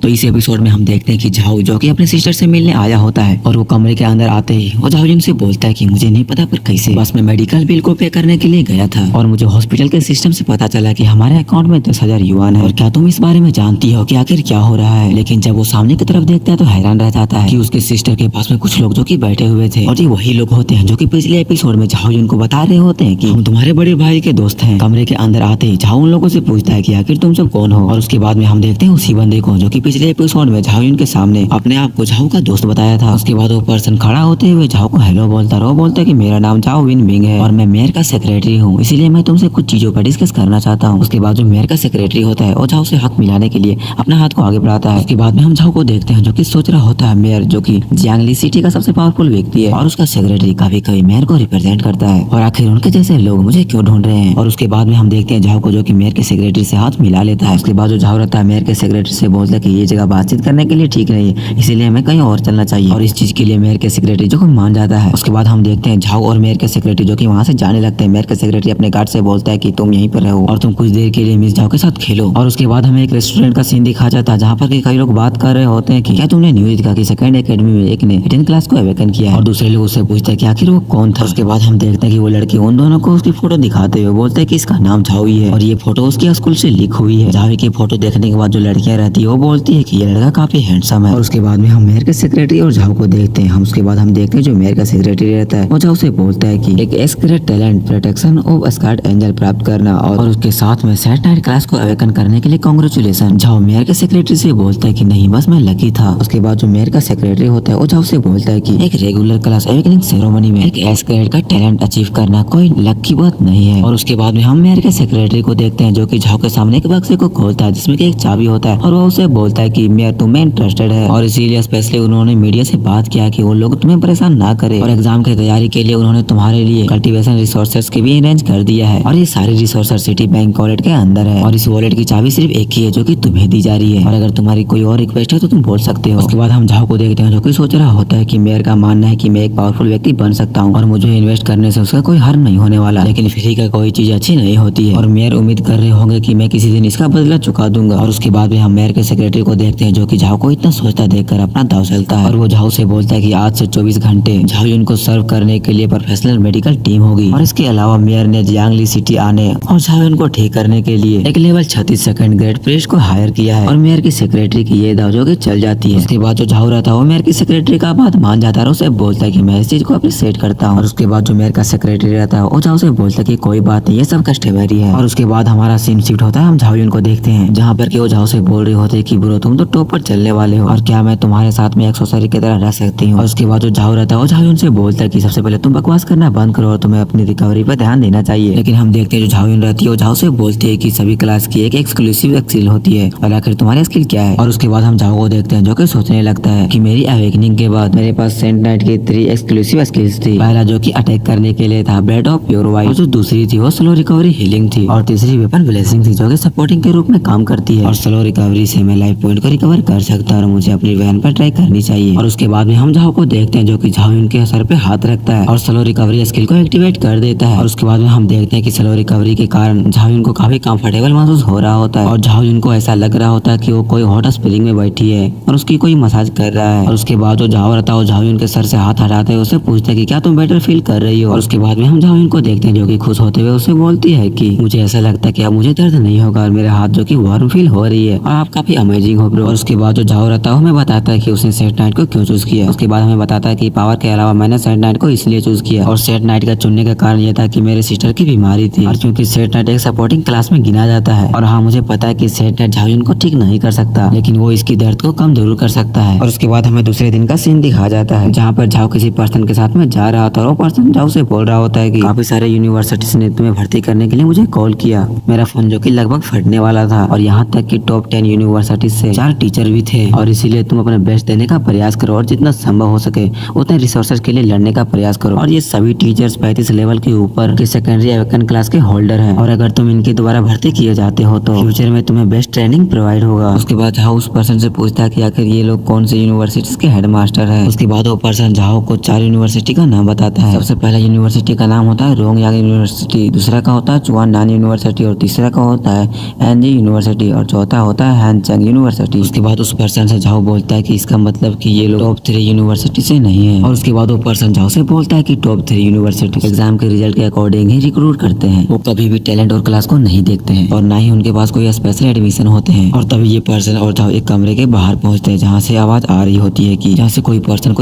तो इस एपिसोड में हम देखते हैं कि झाओ जो कि अपने सिस्टर से मिलने आया होता है और वो कमरे के अंदर आते ही वो झाओलिन से बोलता है कि मुझे नहीं पता पर कैसे, बस मैं मेडिकल बिल को पे करने के लिए गया था और मुझे हॉस्पिटल के सिस्टम से पता चला कि हमारे अकाउंट में 10,000 युआन है और क्या तुम इस बारे में जानती हो कि आखिर क्या हो रहा है? लेकिन जब वो सामने की तरफ देखता है तो हैरान रह जाता है कि उसके सिस्टर के पास में कुछ लोग जो कि बैठे हुए थे और ये वही लोग होते हैं जो कि पिछले एपिसोड में झाओलिन को बता रहे होते हैं कि हम तुम्हारे बड़े भाई के दोस्त हैं। कमरे के अंदर आते ही झाओ उन लोगों से पूछता है कि आखिर तुम सब कौन हो? और उसके बाद में हम देखते हैं उसी बंदे को जो कि पिछले एपिसोड में झाओलिन के सामने अपने आप को झाओ का दोस्त बताया था। उसके बाद वो पर्सन खड़ा होते हुए झाओ को हेलो बोलता है। वो बोलता है कि मेरा नाम झाओ विन मिंग है और मैं मेयर का सेक्रेटरी हूँ, इसीलिए मैं तुमसे कुछ चीजों पर डिस्कस करना चाहता हूँ। उसके बाद जो मेयर का सेक्रेटरी होता है वो झाओ से हाथ मिलाने के लिए अपना हाथ को आगे बढ़ाता है। उसके बाद में हम झाओ को देखते हैं जो कि सोच रहा होता है मेयर जो कि जियांगली सिटी का सबसे पावरफुल व्यक्ति है और उसका सेक्रेटरी कभी कभी मेयर को रिप्रेजेंट करता है और आखिर उनके जैसे लोग मुझे क्यों ढूंढ रहे हैं। और उसके बाद में हम देखते हैं झाओ को जो कि मेयर के सेक्रेटरी से हाथ मिला लेता है। उसके बाद जो झाओ रहता है मेयर के सेक्रेटरी से बोलता है कि ये जगह बातचीत करने के लिए ठीक नहीं है, इसीलिए हमें कहीं और चलना चाहिए और इस चीज के लिए मेयर के सेक्रेटरी जो कि मान जाता है। उसके बाद हम देखते हैं झाओ और मेयर के सेक्रेटरी जो कि वहाँ से जाने लगते हैं। मेयर के सेक्रेटरी अपने गार्ड से बोलता है कि तुम यहीं पर रहो और तुम कुछ देर के लिए मिस झाओ के साथ खेलो। और उसके बाद हमें एक रेस्टोरेंट का सीन दिखा जाता है जहाँ पर कई लोग बात कर रहे होते हैं कि क्या तुमने न्यूज देखा कि सेकंड एकेडमी में एक ने 10 क्लास को अवेकन किया है और दूसरे लोग उससे पूछते हैं कि आखिर वो कौन था। उसके बाद हम देखते हैं कि वो लड़के उन दोनों को उसकी फोटो दिखाते हुए बोलते हैं कि इसका नाम झाओ ही है और ये फोटो उसके स्कूल से लीक हुई है। झाओ की फोटो देखने के बाद जो लड़कियां रहती है वो बोलती है कि ये लड़का काफी हैंडसम है। और उसके बाद में हम मेयर के सेक्रेटरी और झाओ को देखते हैं। उसके बाद हम देखते हैं जो मेयर का सेक्रेटरी रहता है वो झाओ से बोलता है कि एक excrete talent protection of scarred angel प्राप्त करना और उसके साथ में सेट नाइट क्लास को अवेकन करने के लिए कांग्रेचुलेशन। झाओ मेयर के सेक्रेटरी से बोलता है कि नहीं बस मैं लकी था। उसके बाद जो मेयर का सेक्रेटरी होता है वो झाओ से बोलता है कि एक रेगुलर क्लास अवेकनिंग सेरेमनी में एक एक्सक्रेट का टैलेंट अचीव करना कोई लक की बात नहीं है। और उसके बाद में हम मेयर के सेक्रेटरी को देखते हैं जो कि झाओ के सामने एक बक्से को खोलता है जिसमें एक चाबी होता है और वो उसे बोलता है कि मेयर तुम्हें इंटरेस्टेड है और इसीलिए स्पेशली उन्होंने मीडिया से बात किया कि वो लोग तुम्हें परेशान ना करे और एग्जाम की तैयारी के लिए उन्होंने तुम्हारे लिए कल्टीवेशन रिसोर्सेज की भी अरेंज कर दिया है और ये सारे रिसोर्सेज सिटी बैंक वॉलेट के अंदर है और इस वॉलेट की चाबी सिर्फ एक ही है जो कि तुम्हें दी जा रही है और अगर तुम्हारी कोई और रिक्वेस्ट है तो तुम बोल सकते हो। उसके बाद हम झाओ को देखते हैं जो कि सोच रहा होता है कि मेयर का मानना है कि मैं एक पावरफुल व्यक्ति बन सकता हूँ और मुझे इन्वेस्ट करने से उसका कोई हार्म नहीं होने वाला, लेकिन फ्री का कोई चीज अच्छी नहीं होती है और मेयर उम्मीद कर रहे होंगे कि मैं किसी दिन इसका बदला चुका दूंगा। और उसके बाद में हम मेयर के सेक्रेटरी को देखते हैं जो कि झाओ को इतना सोचता देखकर अपना दाव चलता है और वो झाओ से बोलता है कि आज से 24 घंटे झाओ उनको सर्व करने के लिए प्रोफेशनल मेडिकल टीम होगी और इसके अलावा मेयर ने जियांगली सिटी आने और झाओ उनको ठीक करने के लिए एक लेवल 36 सेकंड ग्रेड प्रेस्ट को हायर किया है और मेयर की सेक्रेटरी की ये दाव जो कि चल जाती है। उसके बाद जो झाओ रहता है वो मेयर की सेक्रेटरी का बात मान जाता है और उसे बोलता है कि मैं इस चीज को अप्रिशिएट करता हूँ। और उसके बाद जो मेयर का सेक्रेटरी रहता है वो झाओ से बोलता है कि कोई बात नहीं, ये सब कस्टमरी है। और उसके बाद हमारा सीन शिफ्ट होता है, हम झाओ उनको देखते हैं जहाँ पर कि वो झाओ से बोल रहे होते हैं कि ब्रो तुम तो टॉप पर चलने वाले हो और क्या मैं तुम्हारे साथ में एक्सेसरी की तरह रह सकती हूँ। और उसके बाद जो झाओ रहता है वो झाओ उनसे बोलता है कि सबसे पहले तुम बकवास करना बंद करो और तुम्हें अपनी रिकवरी पर ध्यान देना चाहिए। लेकिन हम देखते हैं जो झाओ रहती है वो झाओ से बोलती है कि सभी क्लास की एक एक्सक्लूसिव स्किल होती है और आखिर तुम्हारी स्किल क्या है। और उसके बाद हम झाओ को देखते हैं जो कि सोचने लगता है कि मेरी अवेकनिंग के बाद मेरे पास सेंट नाइट की 3 एक्सक्लूसिव स्किल्स थी। पहला जो कि अटैक करने के लिए था ब्रेड ऑफ प्योर वाइट, जो दूसरी थी वो स्लो रिकवरी हीलिंग थी और तीसरी वेपन ब्लेसिंग थी जो कि सपोर्टिंग के रूप में काम करती है और स्लो रिकवरी से मैं लाइफ पॉइंट को रिकवर कर सकता और मुझे अपनी वैन पर ट्राई करनी चाहिए। और उसके बाद में हम झाओ को देखते हैं जो कि झाओ उनके सर पे हाथ रखता है और स्लो रिकवरी स्किल को एक्टिवेट कर देता है। और उसके बाद में हम देखते हैं कि स्लो रिकवरी के कारण झाओ उनको काफी कंफर्टेबल महसूस हो रहा होता है और झाओ उनको ऐसा लग रहा होता है कि वो कोई हॉट स्प्रिंग में बैठी है और उसकी कोई मसाज कर रहा है। और उसके बाद जो झाओ रहता है वो झाओ उनके सर से हाथ हटाते है, उससे पूछता है कि क्या तुम बेटर फील कर रही हो। और उसके बाद में हम झाओ उनको देखते हैं जो कि खुश होते हुए उससे बोलती है कि मुझे ऐसा लगता है कि अब मुझे दर्द नहीं होगा और मेरे हाथ जो कि वार्म फील हो रही है और आप काफी अमेजिंग अमेजिंग हो ब्रो। और उसके बाद जो झाओ रहता है हमें बताता है कि उसने सेट नाइट को क्यों चूज किया। उसके बाद हमें बताता है कि पावर के अलावा मैंने सेट नाइट को इसलिए चूज किया, और सेट नाइट का चुनने का कारण यह था कि मेरे सिस्टर की बीमारी थी, और क्योंकि सेट नाइट एक सपोर्टिंग क्लास में गिना जाता है। और हाँ, मुझे पता है कि सेट नाइट झाओ को ठीक नहीं कर सकता, लेकिन वो इसकी दर्द को कम जरूर कर सकता है। और उसके बाद हमें दूसरे दिन का सीन दिखाया जाता है, जहाँ पर झाओ किसी पर्सन के साथ में जा रहा होता है, और वो पर्सन झाओ से बोल रहा होता है कि काफी सारे यूनिवर्सिटीज ने तुम्हें भर्ती करने के लिए मुझे कॉल किया। मेरा फोन जो कि लगभग फटने वाला था, और यहाँ तक कि टॉप 10 यूनिवर्सिटीज से 4 टीचर भी थे, और इसीलिए तुम अपने बेस्ट देने का प्रयास करो और जितना संभव हो सके उतने रिसोर्सेज के लिए लड़ने का प्रयास करो। और ये सभी टीचर्स 35 लेवल के ऊपर के सेकेंडरी एवेकन क्लास के होल्डर हैं, और अगर तुम इनके द्वारा भर्ती किए जाते हो तो फ्यूचर में तुम्हें बेस्ट ट्रेनिंग प्रोवाइड होगा। उसके बाद झाओ उस पर्सन से पूछता है कि आखिर ये लोग कौन से यूनिवर्सिटीज के हेडमास्टर है। उसके बाद वो पर्सन झाओ को 4 यूनिवर्सिटी का नाम बताता है। सबसे पहला यूनिवर्सिटी का नाम होता है रोंगयांग यूनिवर्सिटी, दूसरा का होता है चुआननान यूनिवर्सिटी, और तीसरा का होता है एनजी यूनिवर्सिटी, और चौथा होता है हैनचैंग यूनिवर्सिटी। उसके बाद उस पर्सन से झाओ बोलता है कि इसका मतलब कि ये लोग टॉप 3 यूनिवर्सिटी से नहीं है। और उसके बाद वो पर्सन झाओ से बोलता है कि टॉप 3 यूनिवर्सिटी एग्जाम के रिजल्ट के अकॉर्डिंग ही रिक्रूट करते हैं, वो कभी भी टैलेंट और क्लास को नहीं देखते हैं, और ना ही उनके पास कोई स्पेशल एडमिशन होते हैं। और तभी ये पर्सन और झाओ एक कमरे के बाहर पहुंचते हैं, जहाँ से आवाज आ रही होती है कि जहाँ से कोई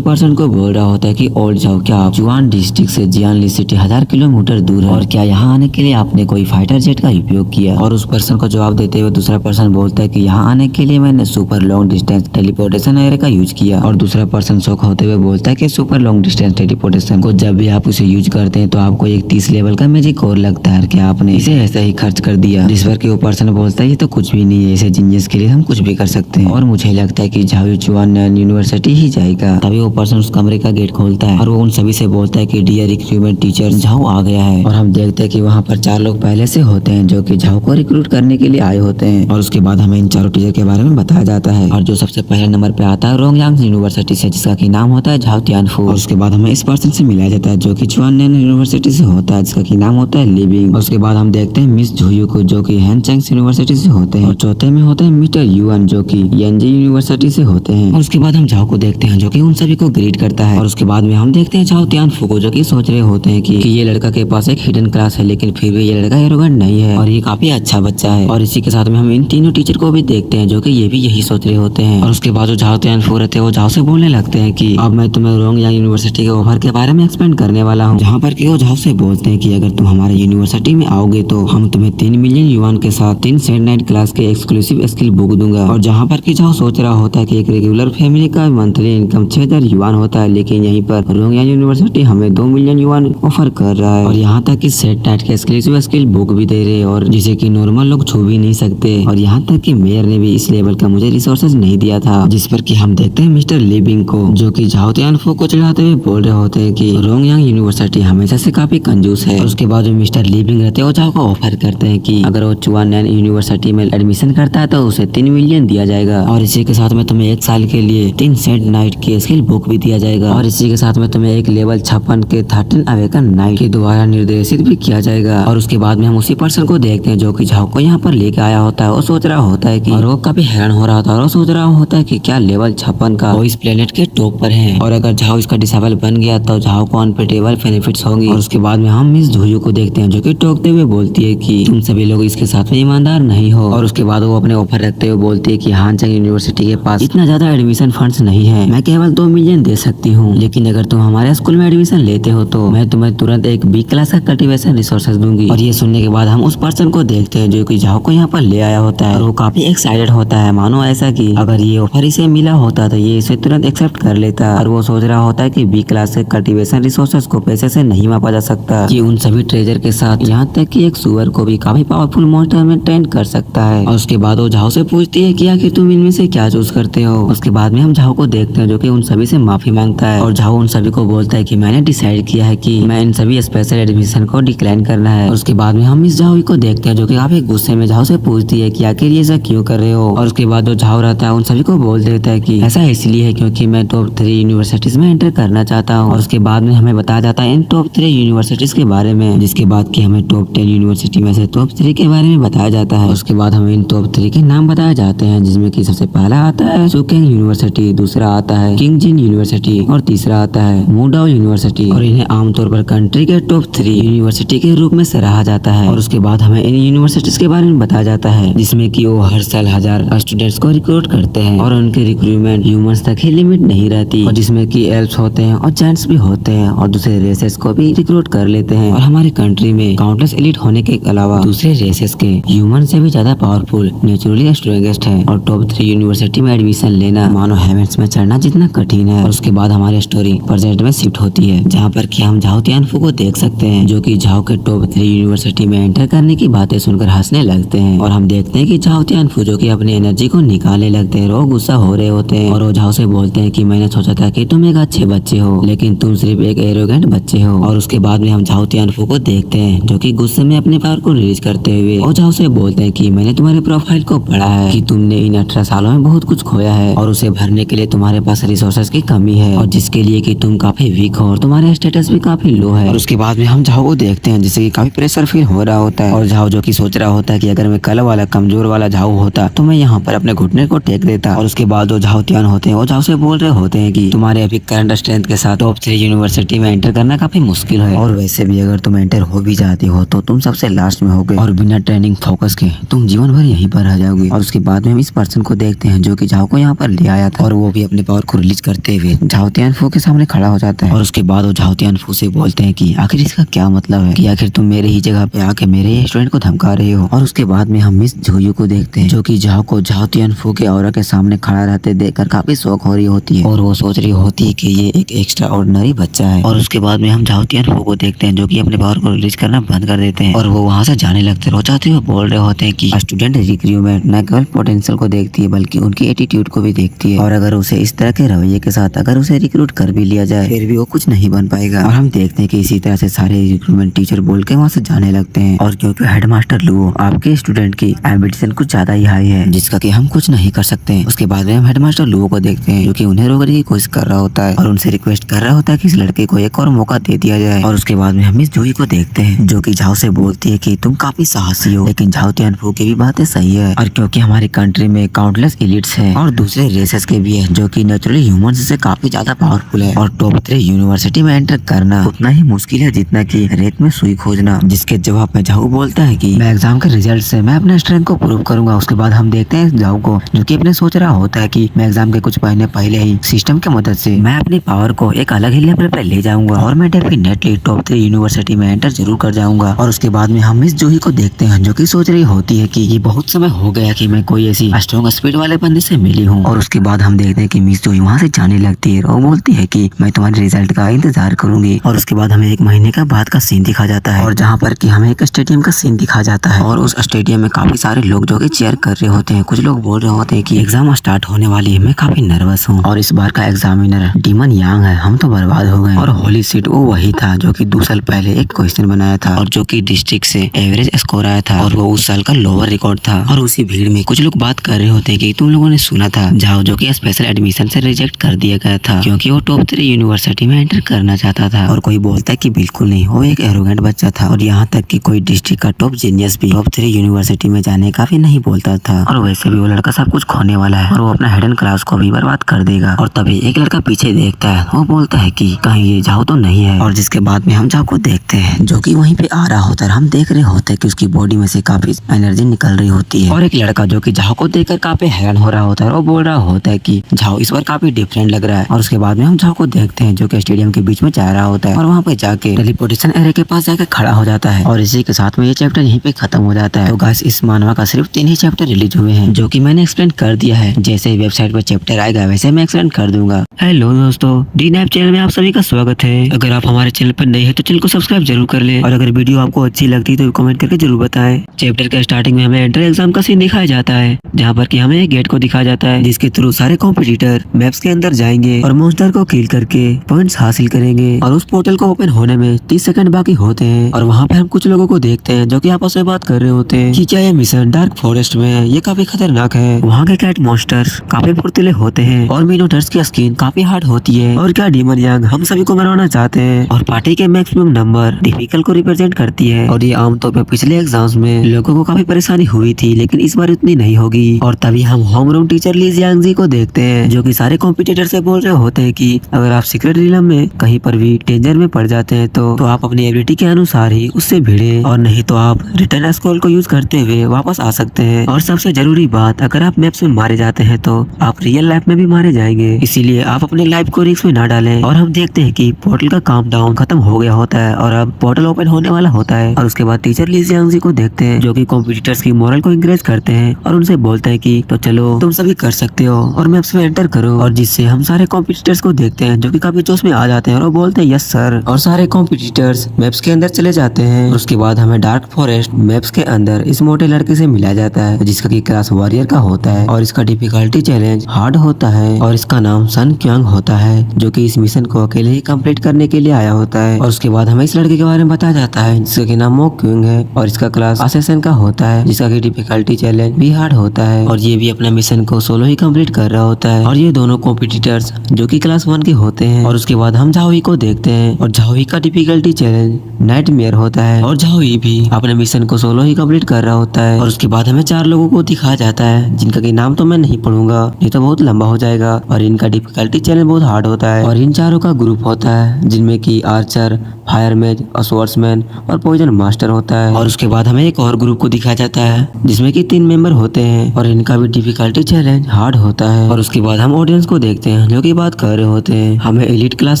पर्सन को बोल रहा होता है कि ओल्ड झाओ, क्या आप जुआन डिस्ट्रिक्ट से जियानली सिटी 1000 किलोमीटर दूर है, और क्या यहाँ आने के लिए आपने कोई फाइटर जेट का उपयोग किया। और उस पर्सन को जवाब देते हुए दूसरा पर्सन बोलता है कि यहाँ आने के लिए मैंने super long distance teleportation air का यूज किया। और दूसरा पर्सन शॉक होते हुए बोलता है कि सुपर लॉन्ग डिस्टेंस टेलीपोर्टेशन को जब भी आप उसे यूज करते हैं तो आपको एक 30 लेवल का मैजिक और लगता है, क्या आपने इसे ऐसे ही खर्च कर दिया। जिस पर कि वो पर्सन बोलता है ये तो कुछ भी नहीं है, ऐसे जीनियस के लिए हम कुछ भी कर सकते हैं, और मुझे लगता है कि झाओ चुआननान यूनिवर्सिटी ही जाएगा। तभी वो पर्सन उस कमरे का गेट खोलता है, और वो उन सभी से बोलता है कि डियर रिक्रूटमेंट टीचर, झाओ आ गया है। और हम देखते हैं कि वहाँ पर 4 लोग पहले से होते हैं जो कि झाओ को रिक्रूट करने के लिए आए होते हैं। और उसके बाद हमें इन चारों टीचर के बारे में बताया जाता है, और जो सबसे पहले नंबर पे आता है रोंगयांग यूनिवर्सिटी से, जिसका की नाम होता है झाओ तियानफू। और उसके बाद हमें इस पर्सन से मिलाया जाता है जो कि चुआननान यूनिवर्सिटी से होता है, जिसका की नाम होता है लिविंग। और उसके बाद हम देखते हैं मिस झुयू को, जो कि हैनचैंग यूनिवर्सिटी से होते हैं। और चौथे में होते हैं मिस्टर युआन, जो कि एनजी यूनिवर्सिटी से होते हैं। और उसके बाद हम झाओ को देखते हैं जो कि उन सभी को ग्रीट करता है। और उसके बाद में हम देखते हैं झाओ तियानफू को, जो कि सोच रहे होते हैं कि ये लड़का के पास एक हिडन क्लास है, लेकिन फिर भी ये लड़का एरोगेंट नहीं है, और ये काफी अच्छा बच्चा है। और इसी के साथ में हम इन तीनों टीचर को भी देखते हैं जो कि ये भी यही सोच रहे होते हैं। और उसके बाद जो झाओ तियानफू रहते हैं वो झाओ से बोलने लगते हैं कि अब मैं तुम्हें रोंगयांग यूनिवर्सिटी के ऑफर के बारे में एक्सप्लेन करने वाला हूँ, जहाँ पर कि वो झाओ से बोलते हैं कि अगर तुम हमारे यूनिवर्सिटी में आओगे तो हम तुम्हें 3 मिलियन युआन के साथ 3 सेट नाइट क्लास के एक्सक्लूसिव स्किल बुक दूंगा। और जहाँ पर कि झाओ सोच रहा होता है कि एक रेगुलर फैमिली का मंथली इनकम 6000 युआन होता है, लेकिन यहीं पर रोंगयांग यूनिवर्सिटी हमें 2 मिलियन युआन ऑफर कर रहा है, और यहाँ तक कि सेट नाइट के एक्सक्लूसिव स्किल बुक भी दे रहे, और जिसे कि नॉर्मल लोग छू भी नहीं सकते। और यहाँ तक कि मेयर ने भी इस लेवल का मुझे रिसोर्सेज नहीं दिया था। जिस पर कि हम देखते हैं मिस्टर लिविंग को, जो कि झाओ तियानफू को चढ़ाते हुए बोल रहे होते हैं कि रोंगयांग यूनिवर्सिटी हमेशा से काफी कंजूस है। और उसके बाद जो मिस्टर लिविंग रहते हैं वो झाओ को ऑफर करते हैं कि अगर वो चुआननान यूनिवर्सिटी में एडमिशन करता है तो उसे 3 मिलियन दिया जाएगा, और इसी के साथ में तुम्हें 1 साल के लिए 3 सेट नाइट की स्किल बुक भी दिया जाएगा, और इसी के साथ में तुम्हें एक लेवल 56 के 13 अवेकन नाइट के द्वारा निर्देशित भी किया जाएगा। और उसके बाद में हम उसी पर्सन को देखते हैं जो कि झाओ को यहाँ पर लेके आया होता है। वो सोच रहा होता है कि, और वो काफी हैरान हो रहा होता है, और वो सोच रहा होता है कि क्या लेवल 56 का वो इस प्लेनेट के टॉप पर है, और अगर झाओ इसका डिसेबल बन गया तो झाओ को अनपेटेबल बेनिफिट्स होंगे। और उसके बाद में हम मिस झुयू को देखते हैं जो कि टोकते हुए बोलती है कि तुम सभी लोग इसके साथ में ईमानदार नहीं हो। और उसके बाद वो अपने ऑफर रखते हुए बोलती है कि हैनचैंग यूनिवर्सिटी के पास इतना ज्यादा एडमिशन फंड्स नहीं है, मैं केवल 2 मिलियन दे सकती हूँ, लेकिन अगर तुम हमारे स्कूल में एडमिशन लेते हो तो मैं तुम्हें तुरंत एक बी क्लास का कल्टीवेशन रिसोर्सेज दूंगी। और ये सुनने के बाद हम उस पर्सन को देखते हैं जो कि झाओ को यहाँ पर ले आया होता है, और वो काफी एक्साइटेड होता है, मानो ऐसा कि अगर ये ऑफर इसे मिला होता तो ये इसे तुरंत एक्सेप्ट कर लेता। और वो सोच रहा होता है कि बी क्लास से कल्टीवेशन रिसोर्सेज को पैसे से नहीं मापा जा सकता, कि उन सभी ट्रेजर के साथ यहाँ तक कि एक सुअर को भी काफी पावरफुल मॉन्स्टर में ट्रेन कर सकता है। और उसके बाद वो झाओ से पूछती है कि आखिर तुम इनमें से क्या चूज करते हो। उसके बाद में हम झाओ को देखते हैं जो कि उन सभी से माफी मांगता है, और झाओ उन सभी को बोलता है कि मैंने डिसाइड किया है कि मैं इन सभी स्पेशल एडमिशन को डिक्लाइन करना है। और उसके बाद में हम इस झाओ को देखते हैं जो कि काफी गुस्से में झाओ से पूछती है कि आखिर ये सब क्यों कर रहे हो। और उसके बाद जो झाओ रहता है उन सभी को बोल देता है कि ऐसा इसलिए है क्योंकि मैं टॉप 3 यूनिवर्सिटीज में एंटर करना चाहता हूँ। और उसके बाद में हमें बताया जाता है इन टॉप 3 यूनिवर्सिटीज के बारे में, जिसके बाद कि हमें टॉप 10 यूनिवर्सिटी में से टॉप 3 के बारे में बताया जाता है। उसके बाद हमें इन टॉप 3 के नाम बताए जाते हैं, जिसमें कि सबसे पहला आता है सुकेंग यूनिवर्सिटी, दूसरा आता है किंगजिन यूनिवर्सिटी, और तीसरा आता है मुडाओ यूनिवर्सिटी। और इन्हें आमतौर पर कंट्री के टॉप 3 यूनिवर्सिटी के रूप में सराहा जाता है। और उसके बाद हमें इन यूनिवर्सिटीज के बारे में बताया जाता है, जिसमें कि वो हर साल 1000 कर स्टूडेंट्स को रिक्रूट करते हैं और उनकी रिक्रूटमेंट ह्यूमंस तक ही लिमिट नहीं रहती, और जिसमें कि एल्फ्स होते हैं और जेंट्स भी होते हैं और दूसरे रेसेस को भी रिक्रूट कर लेते हैं। और हमारी कंट्री में काउंटलेस एलिट होने के अलावा दूसरे रेसेस के ह्यूमन से भी ज्यादा पावरफुल नेचुरली स्ट्रॉन्गेस्ट है। और टॉप 3 यूनिवर्सिटी में एडमिशन लेना मानो हेवेंस में चढ़ना जितना कठिन है। और उसके बाद हमारी स्टोरी प्रेजेंट में शिफ्ट होती है, जहाँ पर कि हम झाओ तियानफू को देख सकते हैं, जो कि झाओ के टॉप 3 यूनिवर्सिटी में एंटर करने की बातें सुनकर हंसने लगते हैं। और हम देखते हैं कि झाओ तियानफू जो कि अपनी एनर्जी को निकालने लगते हैं, वो गुस्सा हो रहे होते हैं और वो झाओ से बोलते हैं कि मैंने सोचा था कि तुम एक अच्छे बच्चे हो, लेकिन तुम सिर्फ एक एरोगेंट बच्चे हो। और उसके बाद में हम झाओ तियानफू को देखते हैं, जो कि गुस्से में अपने पावर को रिलीज करते हुए और झाओ से बोलते हैं कि मैंने तुम्हारे प्रोफाइल को पढ़ा है कि तुमने इन 18 सालों में बहुत कुछ खोया है और उसे भरने के लिए तुम्हारे पास रिसोर्सेज की कमी है, और जिसके लिए कि तुम काफी वीक हो और तुम्हारा स्टेटस भी काफी लो है। और उसके बाद में हम झाओ को देखते हैं जिससे कि काफी प्रेशर फील हो रहा होता है, और झाओ जो कि सोच रहा होता है कि अगर मैं कल वाला कमजोर वाला झाओ होता तो मैं यहाँ पर अपने घुटने को टेक देता। और उसके बाद जो झाओ तियान होते हैं वो झाओ से बोल रहे होते हैं कि तुम्हारे अभी करंट स्ट्रेंथ के साथ टॉप 3 यूनिवर्सिटी में एंटर करना काफी मुश्किल है, और वैसे भी अगर तुम एंटर हो भी जाते हो तो तुम सबसे लास्ट में होगे और बिना ट्रेनिंग फोकस के तुम जीवन भर यहीं पर रह जाओगे। और उसके बाद में हम इस पर्सन को देखते हैं जो कि झाओ को यहाँ पर ले आया था, और वो भी अपने पावर को रिलीज करते हुए झाओ तियानफू के सामने खड़ा हो जाता है। और उसके बाद वो झाओ तियानफू से बोलते हैं कि आखिर इसका क्या मतलब है, कि आखिर तुम मेरे ही जगह पे आके मेरे ही स्टूडेंट को धमका रहे हो। और उसके बाद में हम मिस झोयू को देखते हैं, जो कि झाओ को झाओ तियानफू के ऑरा के सामने खड़ा रहते देखकर काफी शौक हो रही होती है, और वो सोच रही होती है कि ये एक एक्स्ट्रा ऑर्डिनरी बच्चा है। और उसके बाद में हम झाओ तियानफू को देखते हैं, जो कि अपने पावर को रिलीज करना बंद कर देते हैं और वो वहाँ से जाने लगते हैं। वो चाहते हुए बोल रहे होते हैं कि स्टूडेंट रिक्रूटमेंट न केवल पोटेंशियल को देखती है बल्कि उनकी एटीट्यूड को भी देखती है, और अगर उसे इस तरह के रवैये के साथ अगर उसे रिक्रूट कर भी लिया जाए फिर भी वो कुछ नहीं बन पाएगा। और हम देखते हैं कि इसी तरह से सारे रिक्रूटमेंट टीचर बोल के वहाँ से जाने लगते हैं, और क्योंकि हेडमास्टर लुओ आपके स्टूडेंट की एम्बिशन कुछ ज्यादा ही हाई है जिसका कि हम कुछ नहीं कर सकते। उसके बाद में हम हेडमास्टर लुओ को देखते हैं, जो कि उन्हें रोकने की कोशिश कर रहा होता है और उनसे रिक्वेस्ट कर रहा होता है कि इस लड़के को एक और मौका दे दिया जाए। और उसके बाद में हम मिस जूही को देखते हैं, जो कि झाओ से बोलती है कि तुम काफी साहसी हो, लेकिन झाओ तियानफू की भी बातें सही है, और क्योंकि हमारी कंट्री में काउंटलेस एलिट्स है और दूसरे रेसेस के भी है जो कि नेचुरली ह्यूमंस से काफी ज्यादा पावरफुल है, और टॉप 3 यूनिवर्सिटी में एंटर करना उतना ही मुश्किल है जितना कि रेत में सुई खोजना। जिसके जवाब में झाओ बोलता है कि मैं एग्जाम के रिजल्ट से मैं अपने स्ट्रेंथ को प्रूव करूंगा। उसके बाद हम देखते हैं झाओ को, जो कि अपने सोच रहा होता है कि मैं एग्जाम के कुछ महीने पहले ही सिस्टम की मदद से मैं अपनी पावर को एक अलग ही लेवल पे ले जाऊंगा और मैं डेफिनेटली टॉप 3 यूनिवर्सिटी में एंटर जरूर कर जाऊंगा। और उसके बाद में हम मिस जूही को देखते हैं, जो कि सोच रही होती है कि ये बहुत समय हो गया कि मैं कोई ऐसी स्ट्रॉन्ग स्पीड वाले बंदे से मिली हूँ। और उसके बाद हम देखते हैं कि मिस जूही वहाँ से जाने लगती है और बोलती है कि मैं तुम्हारे रिजल्ट का इंतजार करूंगी। और उसके बाद हमें 1 महीने का बाद का सीन दिखा जाता है, और जहाँ पर कि हमें एक स्टेडियम का सीन दिखा जाता है, और उस स्टेडियम में काफी सारे लोग जो कि चीयर कर रहे होते हैं। कुछ लोग बोल रहे होते हैं कि एग्जाम स्टार्ट होने वाली है, मैं काफी नर्वस हूँ, और इस बार का एग्जामिनर डीमन यांग है, हम तो बर्बाद हो गए। और होली सीट वो वही था जो कि 2 साल पहले एक क्वेश्चन बनाया था और जो कि डिस्ट्रिक्ट से एवरेज स्कोर आया था, और वो उस साल का लोअर रिकॉर्ड था। और उसी भीड़ में कुछ लोग बात कर रहे होते हैं कि तुम लोगों ने सुना था झाओ जो कि स्पेशल एडमिशन से रिजेक्ट कर दिया गया था क्योंकि वो टॉप 3 यूनिवर्सिटी में एंटर करना चाहता था। और कोई बोलता है कि बिल्कुल नहीं, वो एक एरोगेंट बच्चा था, और यहाँ तक कि कोई डिस्ट्रिक्ट का टॉप जीनियस भी टॉप 3 यूनिवर्सिटी में जाने का भी नहीं बोलता था। और वैसे भी वो लड़का सब कुछ खोने वाला है और वो अपना हिडन क्लास को भी बर्बाद कर देगा। और तभी एक लड़का पीछे देखता है, वो बोलता है कि कहीं ये झाओ तो नहीं है। और जिसके बाद में हम झाओ को देखते हैं, जो कि वहीं पे आ रहा होता है। हम देख रहे होते हैं कि उसकी बॉडी में से काफी एनर्जी निकल रही होती है, और एक लड़का जो कि झाओ को देखकर काफी हैरान हो रहा होता है, वो बोल रहा होता है कि झाओ इस बार काफी डिफरेंट लग रहा है। और उसके बाद में हम झाओ को देखते हैं, जो कि स्टेडियम के बीच में जा रहा होता है, और वहाँ पे जाके टेलीपोर्टेशन एरिया के पास जाकर खड़ा हो जाता है। और इसी के साथ में ये चैप्टर यहीं पे खत्म हो जाता है। तो गाइस, इस मानवा का सिर्फ 3 ही चैप्टर रिलीज हुए हैं, जो कि मैंने एक्सप्लेन कर दिया है। जैसे वेबसाइट पर चैप्टर आएगा वैसे मैं एक्सप्लेन कर दूंगा। हेलो दोस्तों, डीनैप चैनल में आप सभी का स्वागत है। अगर आप हमारे चैनल पर नए हैं तो चैनल को सब्सक्राइब जरूर कर ले, और अगर वीडियो आपको अच्छी लगती है तो कमेंट करके जरूर बताएं। चैप्टर के स्टार्टिंग में हमें एंट्री एग्जाम का सीन दिखाया जाता है, जहाँ पर कि हमें एक गेट को दिखाया जाता है जिसके थ्रू सारे कॉम्पिटिटर मैप्स के अंदर जाएंगे और मॉन्स्टर को किल करके पॉइंट्स हासिल करेंगे। और उस पोर्टल को ओपन होने में 30 सेकंड बाकी होते हैं, और वहाँ पे हम कुछ लोगों को देखते हैं जो कि आपस में बात कर रहे होते हैं कि क्या ये मिशन डार्क फॉरेस्ट में है, ये काफी खतरनाक है। वहाँ के कैट मॉन्स्टर्स काफी फुर्तीले होते हैं और मिनोटर्स की स्किन काफी हार्ड होती है, और क्या डीमन यांग हम सभी को मरवाना चाहते हैं। और पार्टी के मैक्सिमम नंबर डिफिकल्ट को रिप्रेजेंट करती है, और ये आमतौर पर पिछले एग्जाम्स में लोगों को काफी परेशानी हुई थी, लेकिन इस बार इतनी नहीं होगी। और तभी हम home room teacher Li Jiang जी को देखते हैं, जो कि सारे कॉम्पिटिटर से बोल रहे होते हैं कि अगर आप सीक्रेट रिलम में कहीं पर भी डेंजर में पड़ जाते हैं तो आप अपनी एबिलिटी के अनुसार ही उससे भिड़े, और नहीं तो आप रिटर्न स्क्रॉल को यूज करते हुए वापस आ सकते हैं। और सबसे जरूरी बुरी बात, अगर आप मैप्स में मारे जाते हैं तो आप रियल लाइफ में भी मारे जाएंगे, इसीलिए आप अपने लाइफ को रिस्क में ना डालें। और हम देखते हैं कि पोर्टल का काउंटडाउन खत्म हो गया होता है और अब पोर्टल ओपन होने वाला होता है। और उसके बाद टीचर ली जियांग जी को देखते हैं जो कि कॉम्पिटिटर्स की मोरल को इंकरेज करते हैं और उनसे बोलते हैं कि तो चलो तुम सभी कर सकते हो और मैप्स में एंटर करो। और जिससे हम सारे कॉम्पिटिटर्स को देखते हैं जो कि काफी जोश में आ जाते हैं और वो बोलते हैं यस सर, और सारे कॉम्पिटिटर्स मैप्स के अंदर चले जाते हैं। और उसके बाद हमें डार्क फॉरेस्ट मैप्स के अंदर इस मोटे लड़के से मिला जाता है जिसका की क्लास वॉरियर का होता है और इसका डिफिकल्टी चैलेंज हार्ड होता है और इसका नाम सन क्यांग होता है जो कि इस मिशन को अकेले ही कंप्लीट करने के लिए आया होता है। और उसके बाद हमें इस लड़के के बारे में बताया जाता है जिसका की नाम मो क्यूंग है और इसका क्लास असेसन का होता है जिसका की डिफिकल्टी चैलेंज भी हार्ड होता है और ये भी अपना मिशन को सोलो ही कंप्लीट कर रहा होता है। और ये दोनों कॉम्पिटिटर्स जो कि क्लास 1 के होते हैं। और उसके बाद हम झाओई को देखते हैं और झाओई का डिफिकल्टी चैलेंज नाइटमेयर होता है और झाओई भी अपने मिशन को सोलो ही कंप्लीट कर रहा होता है। और उसके बाद हमें 4 लोगों को दिखाया जाता है जिनका की नाम तो मैं नहीं पढ़ूंगा, नहीं तो बहुत लंबा हो जाएगा। और इनका डिफिकल्टी चैलेंज बहुत हार्ड होता है और इन चारों का ग्रुप होता है जिनमें की आर्चर, फायर मेज, स्वॉर्ड्समैन और पॉइजन मास्टर होता है। और उसके बाद हमें एक और ग्रुप को दिखाया जाता है जिसमें की 3 मेंबर होते हैं और इनका भी डिफिकल्टी चैलेंज हार्ड होता है। और उसके बाद हम ऑडियंस को देखते हैं जो की बात कर रहे होते हैं हमें एलिट क्लास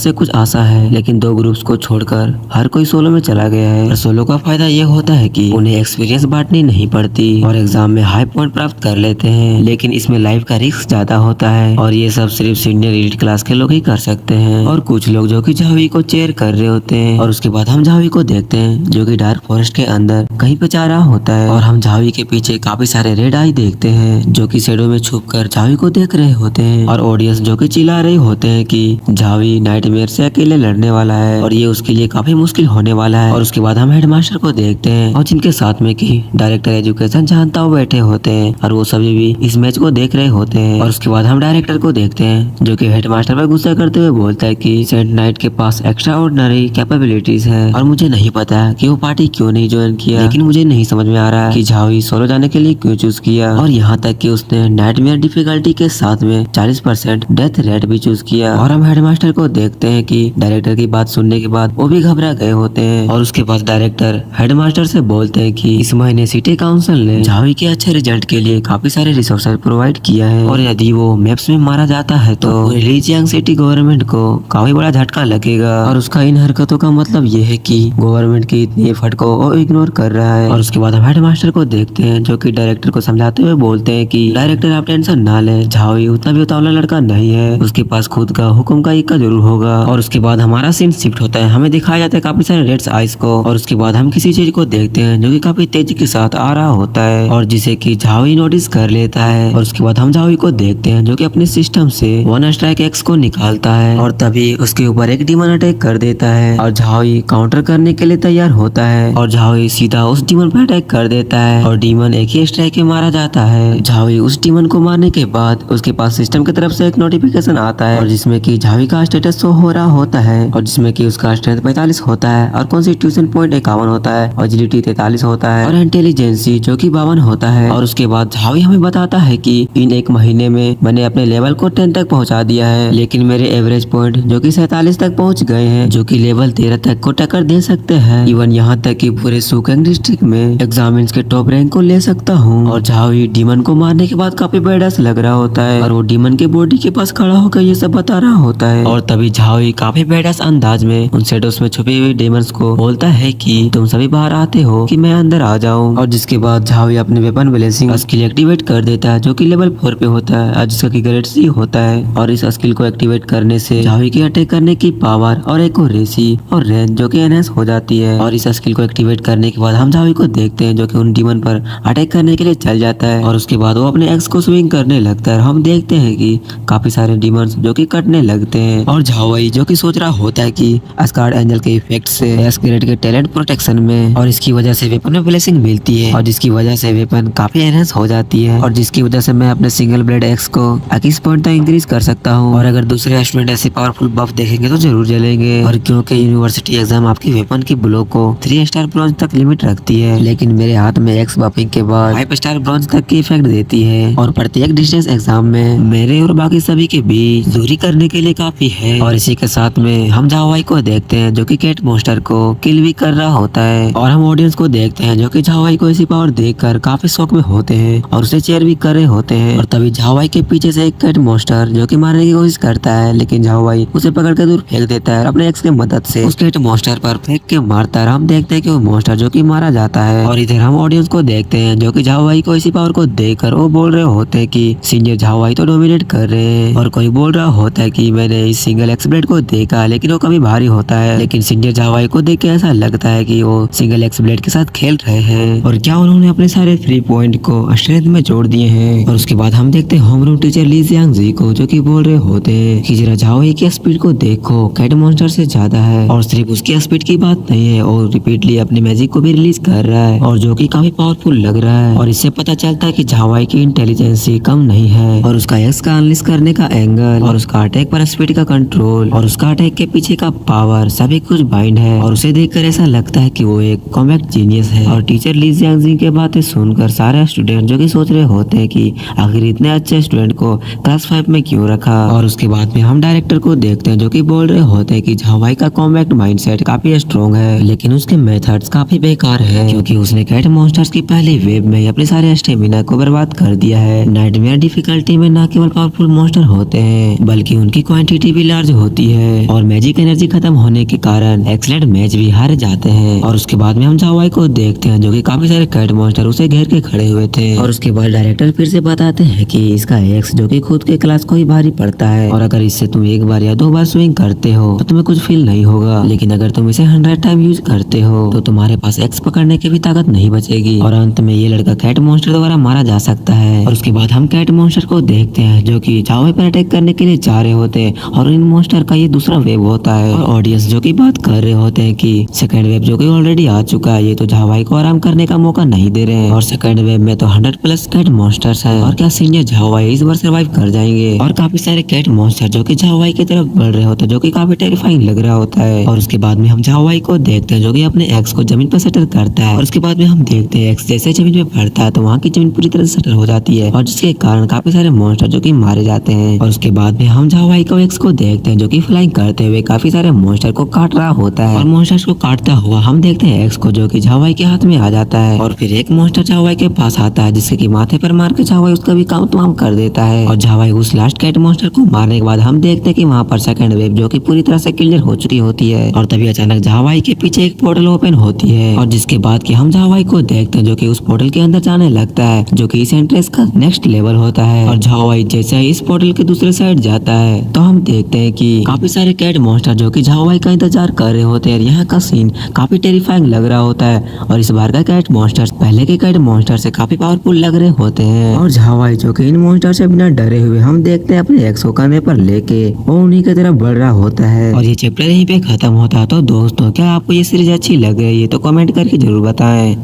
से कुछ आशा है लेकिन 2 ग्रुप्स को छोड़कर हर कोई सोलो में चला गया है। और सोलो का फायदा ये होता है कि उन्हें एक्सपीरियंस बांटनी नहीं पड़ती और एग्जाम में हाई पॉइंट प्राप्त कर लेते हैं, लेकिन इसमें लाइफ का रिस्क ज्यादा होता है और ये सब सिर्फ सीनियर एलिट क्लास के लोग ही कर सकते हैं। और कुछ लोग जो कि झावी को चेयर कर रहे होते हैं। और उसके बाद हम झावी को देखते हैं जो कि डार्क फॉरेस्ट के अंदर कहीं पे जा रहा होता है और हम झावी के पीछे काफी सारे रेड आई देखते हैं जो कि शैडो में छुप कर झावी को देख रहे होते हैं। और ऑडियंस जो कि चिल्ला रहे होते हैं कि झावी नाइटमेयर से अकेले लड़ने वाला है और ये उसके लिए काफी मुश्किल होने वाला है। और उसके बाद हम हेडमास्टर को देखते हैं और जिनके साथ में की डायरेक्टर एजुकेशन जानता हुआ बैठे होते हैं और वो सभी भी इस मैच को देख रहे होते हैं। और उसके बाद हम डायरेक्टर को देखते हैं जो कि हेडमास्टर पर गुस्सा करते हुए बोलता है कि सेंट नाइट के पास एक्स्ट्रा ऑर्डिनरी कैपेबिलिटीज है और मुझे नहीं पता कि वो पार्टी क्यों नहीं ज्वाइन किया, लेकिन मुझे नहीं समझ में आ रहा कि झावी सोलो जाने के लिए क्यों चूज किया। और यहाँ तक कि उसने नाइटमेयर डिफिकल्टी के साथ में 40% डेथ रेट भी चूज किया। और हम हेडमास्टर को देखते हैं कि डायरेक्टर की बात सुनने के बाद वो भी घबरा गए होते हैं। और उसके बाद डायरेक्टर हेडमास्टर से बोलते हैं कि इस महीने सिटी काउंसिल ने झावी के अच्छे रिजल्ट के लिए काफी सारे रिसोर्सेज प्रोवाइड किया है और यदि वो मैप्स में मारा जाता है तो ली जियांग सिटी गवर्नमेंट को काफी बड़ा झटका लगेगा। और उसका इन हरकतों का मतलब ये है कि गवर्नमेंट की इतनी एफर्ट को वो इग्नोर कर रहा है। और उसके बाद हम हेडमास्टर को देखते हैं जो कि डायरेक्टर को समझाते हुए बोलते हैं कि डायरेक्टर आप टेंशन ना ले, झावी उतना भी उतावला लड़का नहीं है, उसके पास खुद का हुक्म का इक्का जरूर होगा। और उसके बाद हमारा सीन शिफ्ट होता है, हमें दिखाया जाता है काफी सारे रेड्स आइस को। और उसके बाद हम किसी चीज को देखते हैं जो कि काफी तेजी के साथ आ रहा होता है और जिसे कि झावी नोटिस कर लेता है। और उसके बाद हम झावी को देखते हैं जो कि अपने सिस्टम से 1 स्ट्राइक एक्स को निकालता है और तभी उसके ऊपर एक डीमन अटैक कर देता है और झावी काउंटर करने के लिए तैयार होता है और झावी सीधा उस डीमन पर अटैक कर देता है और डीमन एक ही स्ट्राइक में मारा जाता है। झावी उस डीमन को मारने के बाद उसके पास सिस्टम की तरफ से एक नोटिफिकेशन आता है और जिसमें कि झावी का स्टेटस शो हो रहा होता है और जिसमें कि उसका स्ट्रेंथ 45 होता है और कॉन्स्टिट्यूशन पॉइंट 51 होता है और एजिलिटी 43 होता है और इंटेलिजेंसी जो कि 52 होता है। और उसके बाद झावी हमें बताता है कि इन 1 महीने में मैंने अपने लेवल को 10 तक पहुंचा दिया है, लेकिन मेरे एवरेज पॉइंट जो कि 47 तक पहुंच गए हैं जो कि लेवल 13 तक को टक्कर दे सकते हैं। इवन यहाँ तक कि पूरे सुकेंग डिस्ट्रिक्ट में एग्जामिन्स के टॉप रैंक को ले सकता हूँ। और झावी डीमन को मारने के बाद काफी बेडास लग रहा होता है और वो डीमन के बॉडी के पास खड़ा होकर ये सब बता रहा होता है। और तभी झावी काफी बेडास अंदाज में उन शेडोस में छुपे हुए डेमंस को बोलता है कि तुम सभी बाहर आते हो कि मैं अंदर आ जाऊं। और जिसके बाद झावी अपने वेपन बैलेंसिंग स्किल एक्टिवेट कर देता है जो कि लेवल 4 पे होता है और जिसका की ग्रेड C होता है। और इस स्किल को एक्टिवेट करने से झावी की अटैक करने की पावर और एक्यूरेसी और रेंज जो कि एनहांस हो जाती है। और इस स्किल को एक्टिवेट करने के बाद हम झावी को देखते हैं जो कि उन डीमन पर अटैक करने के लिए चल जाता है और उसके बाद वो अपने एक्स को स्विंग करने लगता है। हम देखते हैं कि काफी सारे डीमंस जो कि कटने लगते हैं और झावी जो कि सोच रहा होता है कि अस्कार्ड एंजल के इफेक्ट से एस ग्रेड के टैलेंट प्रोटेक्शन में और इसकी वजह से वेपन में ब्लेसिंग मिलती है और जिसकी वजह से वेपन काफी एनहांस हो जाती है और जिसकी वजह से मैं अपने सिंगल ब्लेड एक्स को 21 पॉइंट तक इंक्रीज कर सकता हूँ। और अगर दूसरे स्टूडेंट ऐसे पावरफुल बफ देखेंगे तो जरूर जलेंगे। और क्योंकि यूनिवर्सिटी एग्जाम आपकी वेपन की ब्लॉक को 3 स्टार ब्रॉन्ज तक लिमिट रखती है, लेकिन मेरे हाथ में एक्स बफिंग के बाद 5 स्टार ब्रॉन्ज तक की इफेक्ट देती है और प्रत्येक डिस्टेंस एग्जाम में मेरे और बाकी सभी के बीच दूरी करने के लिए काफी है। और इसी के साथ में हम झावाई को देखते हैं जो कि कैट मॉन्स्टर को किल भी कर रहा होता है और हम ऑडियंस को देखते हैं जो कि झावाई को ऐसी पावर देखकर काफी शौक में होते हैं। हैं और उसे चेयर भी कर रहे होते हैं। और तभी झाओवाई के पीछे से एक कैट मॉन्स्टर जो कि मारने की कोशिश करता है, लेकिन झाओवाई उसे पकड़ के दूर फेंक देता है और अपने एक्स की मदद से उस कैट मॉन्स्टर पर फेंक के मारता है। हम देखते हैं कि वो मॉन्स्टर जो कि मारा जाता है और इधर हम ऑडियंस को देखते हैं जो कि झाओवाई को इसी पावर को देखकर वो बोल रहे होते हैं कि सीनियर झाओवाई तो डोमिनेट कर रहे हैं। और कोई बोल रहा होता है कि मैंने इस सिंगल एक्स ब्लेड को देखा लेकिन वो कभी भारी होता है, लेकिन सीनियर झाओवाई को देख के ऐसा लगता है कि वो सिंगल एक्स ब्लेड के साथ खेल रहे हैं और क्या उन्होंने अपने सारे 3 पॉइंट को स्ट्रेंथ में जोड़ दिए हैं। और उसके बाद हम देखते हैं होमरूम टीचर ली जियांगजी को जो कि बोल रहे होते हैं कि जरा झाओवाई की स्पीड को देखो, कैट मॉन्स्टर से ज्यादा है और सिर्फ उसकी स्पीड की बात नहीं है और रिपीटली अपनी मैजिक को भी रिलीज कर रहा है और जो कि काफी पावरफुल लग रहा है। और इससे पता चलता है कि झाओवाई की इंटेलिजेंस कम नहीं है और उसका एक्स का अनलिस्ट करने का एंगल और उसका अटैक पर स्पीड का कंट्रोल और उसका अटैक के पीछे का पावर सभी कुछ बाइंड है और उसे देखकर ऐसा लगता है कि वो एक कॉम्बैट जीनियस है। और टीचर ली जियांगजी के बातें सुनकर सारे स्टूडेंट जो कि सोच रहे होते हैं कि आखिर इतने अच्छे स्टूडेंट को क्लास 5 में क्यों रखा। और उसके बाद में हम डायरेक्टर को देखते हैं जो कि बोल रहे होते हैं कि झाओवाई का कॉम्बैट माइंडसेट काफी स्ट्रॉन्ग है, लेकिन उसके मेथड्स काफी बेकार है क्योंकि उसने कैट मॉन्स्टर्स की पहली वेव में अपने सारे स्टेमिना को बर्बाद कर दिया है। नाइटमेयर डिफिकल्टी में न केवल पावरफुल मॉन्स्टर होते हैं बल्कि उनकी क्वांटिटी भी लार्ज होती है और मैजिक एनर्जी खत्म होने के कारण एक्सलेंट मैच भी हार जाते हैं। और उसके बाद में हम झाओवाई को देखते हैं जो कि काफी सारे कैट मॉन्स्टर उसे घेर के खड़े हुए थे। और उसके बाद डायरेक्टर फिर से बताते हैं कि इसका एक्स जो कि खुद के क्लास को ही भारी पड़ता है और अगर इससे तुम एक बार या 2 बार स्विंग करते हो तो तुम्हें कुछ फील नहीं होगा, लेकिन अगर तुम इसे 100 टाइम यूज करते हो तो तुम्हारे पास एक्स पकड़ने की भी ताकत नहीं बचेगी और अंत में ये लड़का कैट मॉन्स्टर द्वारा मारा जा सकता है। और उसके बाद हम कैट मॉन्स्टर को देखते हैं जो कि झाओवाई पर अटैक करने के लिए जा रहे होते हैं और इन मॉन्स्टर का ये दूसरा वेव होता है और ऑडियंस जो कि बात कर रहे होते हैं कि सेकंड वेव जो कि ऑलरेडी आ चुका है, ये तो झाओवाई को आराम करने का मौका नहीं दे रहे हैं और सेकंड वेव में तो 100+ कैट मॉन्स्टर्स है और क्या सीनियर झाओवाई इस बार सर्वाइव कर जाएंगे। और काफी सारे कैट मॉन्स्टर जो कि झाओवाई की तरफ बढ़ रहे होते हैं जो कि काफी टेरिफाइंग लग रहा होता है। और उसके बाद में हम झाओवाई को देखते हैं जो कि अपने एक्स को जमीन पर सेटल करता है और उसके बाद में हम देखते हैं एक्स जैसे जमीन में पड़ता है तो वहाँ की जमीन पूरी तरह से सेटल हो जाती है और जिसके कारण काफी सारे मॉन्स्टर जो कि मारे जाते हैं। और उसके बाद में हम झाओवाई को एक्स को देखते हैं जो कि फ्लाइंग करते हुए काफी सारे मॉन्स्टर को काट रहा होता है और मॉन्स्टर्स को काटता हुआ हम देखते हैं एक्स को जो कि झाओवाई के हाथ में आ जाता है और फिर एक मॉन्स्टर झाओवाई के पास आता है जिससे कि माथे पर मार के झाओवाई उसका भी काम तमाम कर देता है। और झाओवाई उस लास्ट कैट मॉन्स्टर को मारने के बाद हम देखते हैं कि वहाँ पर सेकंड वेव जो कि पूरी तरह से क्लियर हो चुकी होती है और तभी अचानक झाओवाई के पीछे एक पोर्टल ओपन होती है और जिसके बाद कि हम झाओवाई को देखते हैं जो कि उस पोर्टल के अंदर जाने लगता है जो कि इस एंट्रेंस का नेक्स्ट लेवल होता है। और झाओवाई जैसे ही इस पोर्टल के दूसरे साइड जाता है तो हम देखते हैं कि काफी सारे कैट मॉन्स्टर जो कि झाओवाई का इंतजार कर रहे होते हैं। यहाँ का सीन काफी टेरिफाइंग लग रहा होता है और इस बार का कैट मॉन्स्टर पहले के कैट मॉन्स्टर से काफी पावरफुल लग रहे होते हैं। और झाओवाई जो कि इन मॉन्स्टर से बिना डरे हुए हम देखते हैं अपने एक्स को कंधे पर लेके वो उन्हीं की तरफ बढ़ रहा होता है और ये चैप्टर यहीं पे खत्म होता है। तो दोस्तों क्या आपको ये सीरीज अच्छी लग रही है तो कमेंट करके जरूर बताएं।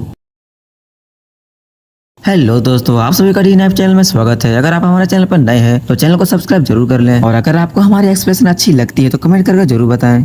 हेलो दोस्तों, आप सभी का डी9 चैनल में स्वागत है। अगर आप हमारे चैनल पर नए हैं तो चैनल को सब्सक्राइब जरूर कर लें और अगर आपको हमारी एक्सप्रेशन अच्छी लगती है तो कमेंट करके जरूर बताएं।